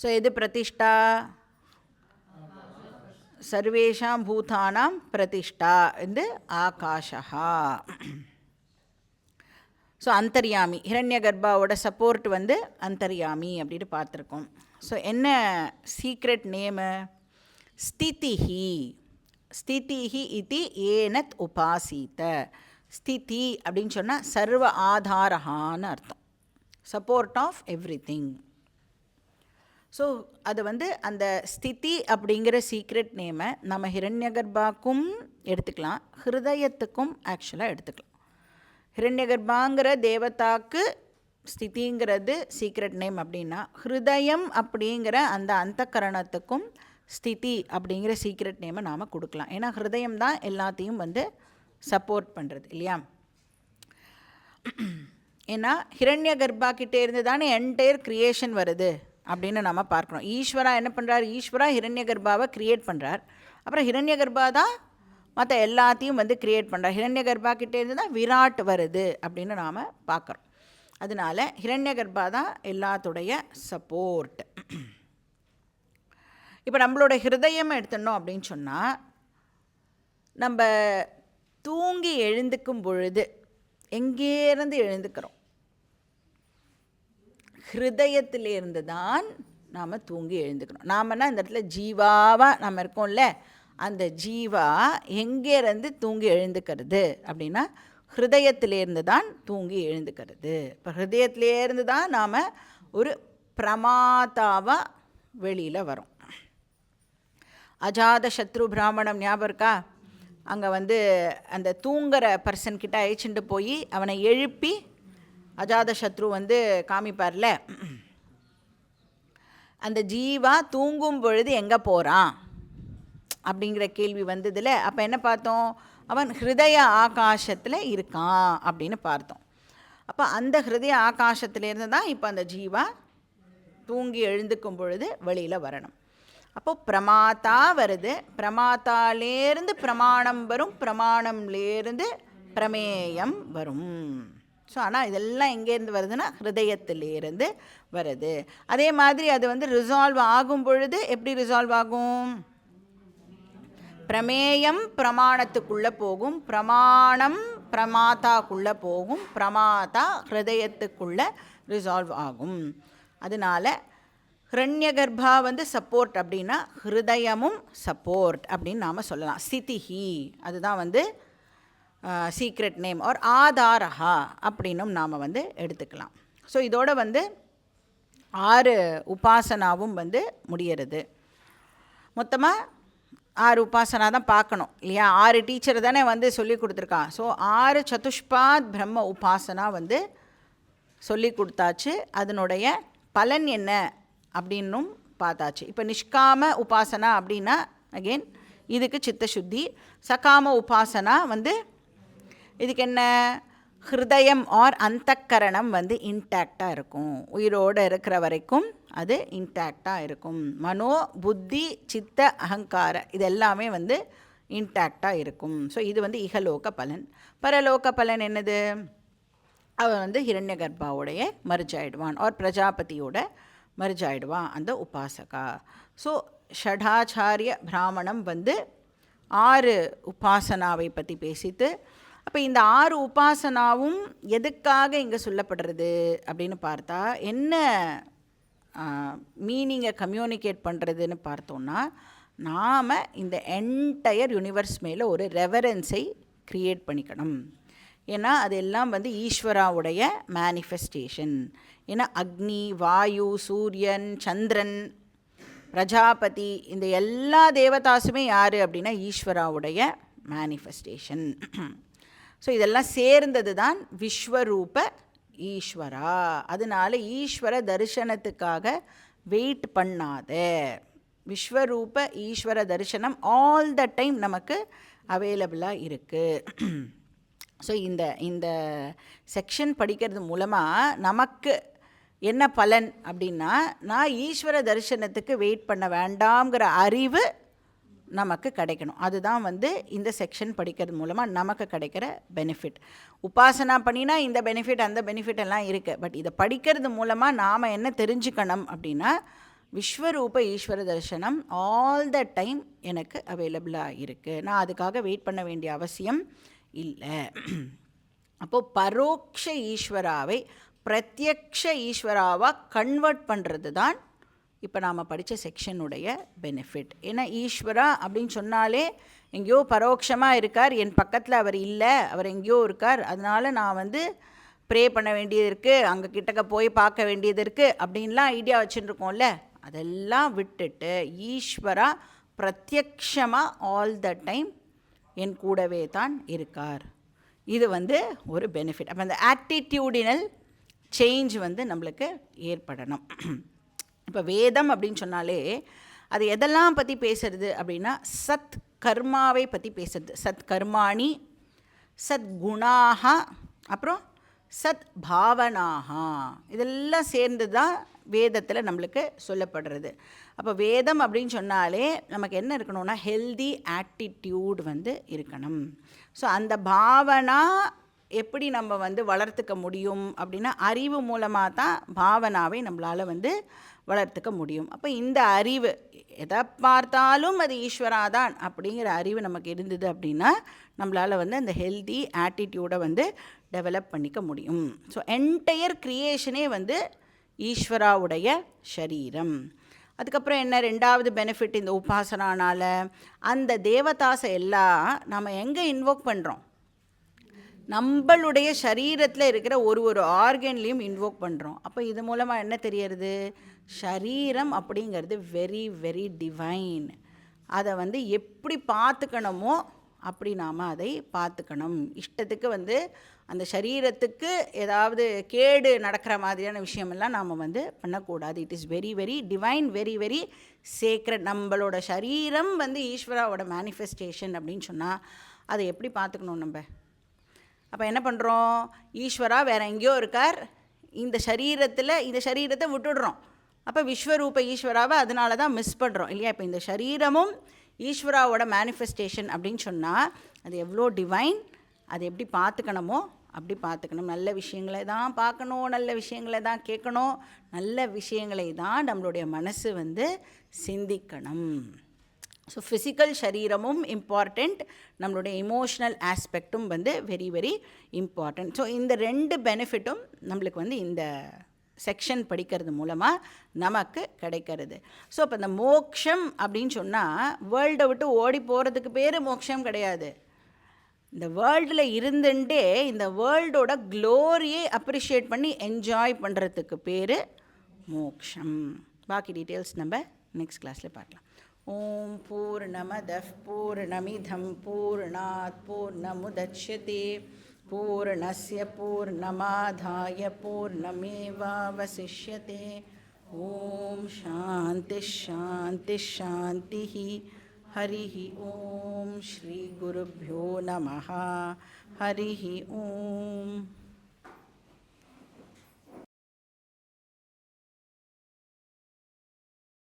ஸோ எது பிரதிஷ்டா? சர்வேஷாம் பூதானாம் பிரதிஷ்டா இந்த ஆகாஷா. ஸோ அந்தர்யாமி, ஹிரண்ய கர்ப்பாவோட சப்போர்ட் வந்து அந்தர்யாமி அப்படின்னு பார்த்துருக்கோம். ஸோ என்ன சீக்ரெட் நேமு? ஸ்திதிஹி. ஸ்திதிஹி இது ஏனத் உபாசித்த. ஸ்திதி அப்படின்னு சொன்னால் சர்வ ஆதாரகான்னு அர்த்தம், support of everything. So அது வந்து அந்த ஸ்திதி அப்படிங்கிற சீக்ரெட் நேமை நம்ம ஹிரண்யகர்ப்பாக்கும் எடுத்துக்கலாம், ஹிருதயத்துக்கும் ஆக்சுவலாக எடுத்துக்கலாம். ஹிரண்யகர்ப்பாங்கிற தேவதாக்கு ஸ்திதிங்கிறது சீக்ரெட் நேம் அப்படின்னா, ஹிருதயம் அப்படிங்கிற அந்த அந்தக்கரணத்துக்கும் ஸ்திதி அப்படிங்கிற சீக்ரெட் நேமை நாம் கொடுக்கலாம். ஏன்னா ஹிருதயம் தான் எல்லாத்தையும் வந்து சப்போர்ட் பண்ணுறது இல்லையா. ஏன்னா ஹிரண்ய கர்ப்பா கிட்டே இருந்து தானே என்டையர் க்ரியேஷன் வருது அப்படின்னு நம்ம பார்க்குறோம். ஈஸ்வரா என்ன பண்ணுறார்? ஈஸ்வரா ஹிரண்ய கர்ப்பாவை க்ரியேட் பண்ணுறார். அப்புறம் ஹிரண்ய கர்ப்பா தான் மற்ற எல்லாத்தையும் வந்து க்ரியேட் பண்ணுறார். ஹிரண்ய கர்ப்பா கிட்டே இருந்து தான் விராட் வருது அப்படின்னு நாம் பார்க்குறோம். அதனால் ஹிரண்ய கர்ப்பா தான் எல்லாத்துடைய சப்போர்ட். இப்போ நம்மளோட ஹிருதயம் எடுத்துடணும் அப்படின்னு சொன்னால், நம்ம தூங்கி எழுந்துக்கும் பொழுது எங்கேருந்து எழுந்துக்கிறோம்? ஹிருதயத்திலேருந்து தான் நாம் தூங்கி எழுந்துக்கணும். நாமன்னா இந்த இடத்துல ஜீவாவாக நம்ம இருக்கோம்ல, அந்த ஜீவா எங்கேருந்து தூங்கி எழுந்துக்கிறது அப்படின்னா ஹிருதயத்திலேருந்து தான் தூங்கி எழுந்துக்கிறது. இப்போ ஹிருதயத்திலேருந்து தான் நாம் ஒரு பிரமாதாவாக வெளியில் வரோம். அஜாத சத்ரு பிராமணம் ஞாபகம் இருக்கா? அங்கே வந்து அந்த தூங்குற பர்சன்கிட்ட அழைச்சிட்டு போய் அவனை எழுப்பி அஜாத சத்ரு வந்து காமிப்பார்ல, அந்த ஜீவா தூங்கும் பொழுது எங்கே போகிறான் அப்படிங்கிற கேள்வி வந்ததில்ல. அப்போ என்ன பார்த்தோம்? அவன் ஹிருதய ஆகாசத்தில் இருக்கான் அப்படின்னு பார்த்தோம். அப்போ அந்த ஹிருதய ஆகாசத்திலேருந்து தான் இப்போ அந்த ஜீவா தூங்கி எழுந்துக்கும் பொழுது வெளியில் வரணும். அப்போது பிரமாத்தா வருது, பிரமாத்தாலேருந்து பிரமாணம் வரும், பிரமாணம்லேருந்து பிரமேயம் வரும். ஸோ ஆனால் இதெல்லாம் எங்கேருந்து வருதுன்னா ஹிருதயத்திலேருந்து வருது. அதே மாதிரி அது வந்து ரிசால்வ் ஆகும் பொழுது எப்படி ரிசால்வ் ஆகும்? பிரமேயம் பிரமாணத்துக்குள்ளே போகும், பிரமாணம் பிரமாத்தாக்குள்ளே போகும், பிரமாத்தா ஹிருதயத்துக்குள்ளே ரிசால்வ் ஆகும். அதனால் ஹிரண்யகர்ப்பா வந்து சப்போர்ட் அப்படின்னா ஹிருதயமும் சப்போர்ட் அப்படின்னு நாம் சொல்லலாம். ஸ்திதிஹி அதுதான் வந்து சீக்ரெட் நேம் ஆர் ஆதாரஹா அப்படின்னும் நாம் வந்து எடுத்துக்கலாம். ஸோ இதோட வந்து 6 உபாசனாவும் வந்து முடியறது. மொத்தமாக 6 உபாசனா தான் பார்க்கணும் இல்லையா? 6 டீச்சர் தானே வந்து சொல்லி கொடுத்துருக்கா. ஸோ 6 சதுஷ்பாத் பிரம்ம உபாசனா வந்து சொல்லி கொடுத்தாச்சு. அதனுடைய பலன் என்ன அப்படின்னும் பார்த்தாச்சு. இப்போ நிஷ்காம உபாசனா அப்படின்னா அகெயின் இதுக்கு சித்தசுத்தி. சகாம உபாசனா வந்து இதுக்கு என்ன? ஹிருதயம் ஆர் அந்தக்கரணம் வந்து இன்டாக்டாக இருக்கும், உயிரோடு இருக்கிற வரைக்கும் அது இன்டாக்டாக இருக்கும். மனோ புத்தி சித்த அகங்கார இது எல்லாமே வந்து இன்டாக்டாக இருக்கும். ஸோ இது வந்து இகலோக பலன். பரலோக பலன் என்னது? அவன் வந்து ஹிரண்ய கர்ப்பாவுடைய மர்ஜ் ஆயிடுவான், ஆர் பிரஜாபதியோட மர்ஜ் ஆயிடுவான் அந்த உபாசகா. ஸோ ஷடாச்சாரிய பிராமணம் வந்து 6 உபாசனாவை பற்றி பேசிட்டு, அப்போ இந்த 6 உபாசனாவும் எதுக்காக இங்கே சொல்லப்படுறது அப்படின்னு பார்த்தா, என்ன மீனிங்கை கம்யூனிகேட் பண்ணுறதுன்னு பார்த்தோன்னா, நாம் இந்த என்டையர் யூனிவர்ஸ் மேலே ஒரு ரெவரன்ஸை க்ரியேட் பண்ணிக்கணும். ஏன்னா அதெல்லாம் வந்து ஈஸ்வராவுடைய மேனிஃபெஸ்டேஷன். ஏன்னா அக்னி, வாயு, சூரியன், சந்திரன், பிரஜாபதி, இந்த எல்லா தேவதாசுமே யார் அப்படின்னா ஈஸ்வராவுடைய மேனிஃபெஸ்டேஷன். ஸோ இதெல்லாம் சேர்ந்தது தான் விஸ்வரூப ஈஸ்வரா. அதனால ஈஸ்வர தரிசனத்துக்காக வெயிட் பண்ணாத. விஸ்வரூப ஈஸ்வர தரிசனம் ஆல் த டைம் நமக்கு அவைலபிளாக இருக்குது. ஸோ இந்த செக்ஷன் படிக்கிறது மூலமாக நமக்கு என்ன பலன் அப்படின்னா, நான் ஈஸ்வர தரிசனத்துக்கு வெயிட் பண்ண வேண்டாம்ங்கிற அறிவு நமக்கு கிடைக்கணும். அதுதான் வந்து இந்த செக்ஷன் படிக்கிறது மூலமாக நமக்கு கிடைக்கிற பெனிஃபிட். உபாசனா பண்ணினா இந்த பெனிஃபிட் அந்த பெனிஃபிட் எல்லாம் இருக்குது. பட் இதை படிக்கிறது மூலமாக நாம் என்ன தெரிஞ்சுக்கணும் அப்படின்னா, விஸ்வரூப ஈஸ்வர தரிசனம் ஆல் த டைம் எனக்கு அவைலபிளாக இருக்குது. நான் அதுக்காக வெயிட் பண்ண வேண்டிய அவசியம் இல்லை. அப்போது பரோக்ஷ ஈஸ்வராவை பிரத்யக்ஷ ஈஸ்வராவாக கன்வெர்ட் பண்ணுறது தான் இப்போ நாம் படித்த செக்ஷனுடைய பெனிஃபிட். ஏன்னா ஈஸ்வரா அப்படின்னு சொன்னாலே எங்கேயோ பரோட்சமாக இருக்கார், என் பக்கத்தில் அவர் இல்லை, அவர் எங்கேயோ இருக்கார், அதனால் நான் வந்து ப்ரே பண்ண வேண்டியது இருக்குது, அங்கே கிட்டக்க போய் பார்க்க வேண்டியது இருக்குது அப்படின்லாம் ஐடியா வச்சுருக்கோம்ல. அதெல்லாம் விட்டுட்டு ஈஸ்வரா பிரத்யக்ஷமாக ஆல் த டைம் என் கூடவே தான் இருக்கார். இது வந்து ஒரு பெனிஃபிட். அப்போ அந்த ஆட்டிடியூடினல் சேஞ்ச் வந்து நம்மளுக்கு ஏற்படணும். இப்போ வேதம் அப்படின்னு சொன்னாலே அது எதெல்லாம் பற்றி பேசுறது அப்படின்னா, சத் கர்மாவை பற்றி பேசுறது. சத் கர்மாணி, சத் குணாக, அப்புறம் சத் பாவனாகா, இதெல்லாம் சேர்ந்து தான் வேதத்தில் நம்மளுக்கு சொல்லப்படுறது. அப்போ வேதம் அப்படின்னு சொன்னாலே நமக்கு என்ன இருக்கணும்னா ஹெல்தி ஆட்டிடியூட் வந்து இருக்கணும். ஸோ அந்த பாவனா எப்படி நம்ம வந்து வளர்த்துக்க முடியும் அப்படின்னா, அறிவு மூலமாக தான் பாவனாவை நம்மளால் வந்து வளர்த்துக்க முடியும். அப்போ இந்த அறிவு எதை பார்த்தாலும் அது ஈஸ்வராதான் அப்படிங்கிற அறிவு நமக்கு இருந்தது அப்படின்னா நம்மளால் வந்து அந்த ஹெல்தி ஆட்டிடியூடை வந்து டெவலப் பண்ணிக்க முடியும். ஸோ என்டையர் க்ரியேஷனே வந்து ஈஸ்வராவுடைய ஷரீரம். அதுக்கப்புறம் என்ன ரெண்டாவது பெனிஃபிட் இந்த உபாசனானால், அந்த தேவதாசை எல்லாம் நம்ம எங்கே இன்வோக் பண்ணுறோம்? நம்மளுடைய சரீரத்தில் இருக்கிற ஒரு ஆர்கன்லேயும் இன்வோக் பண்ணுறோம். அப்போ இது மூலமாக என்ன தெரியறது? ஷரீரம் அப்படிங்கிறது வெரி வெரி டிவைன். அதை வந்து எப்படி பார்த்துக்கணுமோ அப்படி நாம் அதை பார்த்துக்கணும். இஷ்டத்துக்கு வந்து அந்த சரீரத்துக்கு ஏதாவது கேடு நடக்கிற மாதிரியான விஷயமெல்லாம் நாம் வந்து பண்ணக்கூடாது. It is very very divine, very very sacred. நம்மளோட சரீரம் வந்து ஈஸ்வராவோட மேனிஃபெஸ்டேஷன் அப்படின்னு சொன்னால் அதை எப்படி பார்த்துக்கணும் நம்ம? அப்போ என்ன பண்ணுறோம்? ஈஸ்வரா வேறு எங்கேயோ இருக்கார், இந்த சரீரத்தை விட்டுடுறோம். அப்போ விஸ்வரூப ஈஸ்வராவை அதனால தான் மிஸ் பண்ணுறோம் இல்லையா? இப்போ இந்த சரீரமும் ஈஸ்வராவோட மேனிஃபெஸ்டேஷன் அப்படின்னு சொன்னால் அது எவ்வளோ டிவைன், அது எப்படி பார்த்துக்கணுமோ அப்படி பார்த்துக்கணும். நல்ல விஷயங்களை தான் பார்க்கணும், நல்ல விஷயங்களை தான் கேட்கணும், நல்ல விஷயங்களை தான் நம்மளுடைய மனசு வந்து சிந்திக்கணும். ஸோ ஃபிசிக்கல் சரீரமும் இம்பார்ட்டண்ட், நம்மளுடைய இமோஷ்னல் ஆஸ்பெக்டும் வந்து வெரி வெரி இம்பார்ட்டண்ட். ஸோ இந்த ரெண்டு பெனிஃபிட்டும் நம்மளுக்கு வந்து இந்த செக்ஷன் படிக்கிறது மூலமாக நமக்கு கிடைக்கிறது. ஸோ இப்போ இந்த மோக்ஷம் அப்படின்னு சொன்னால் வேர்ல்டை விட்டு ஓடி போகிறதுக்கு பேர் மோக்ஷம் கிடையாது. இந்த வேர்ல்டில் இருந்துட்டே இந்த வேர்ல்டோட க்ளோரியை அப்ரிஷியேட் பண்ணி என்ஜாய் பண்ணுறதுக்கு பேர் மோக்ஷம். பாக்கி டீட்டெயில்ஸ் நம்ம நெக்ஸ்ட் கிளாஸில் பார்க்கலாம். ஓம் பூர்ணமதః பூர்ணமிதம் பூர்ணாத் பூர்ணமுதச்யதே பூர்ணஸ்ய பூர்ணமாதாய பூர்ணமேவாவசிஷ்யதே. ஓம் சாந்தி ஷாந்தி ஷாந்தி. हरिः ॐ श्रीगुरुभ्यो नमः. हरिः ॐ.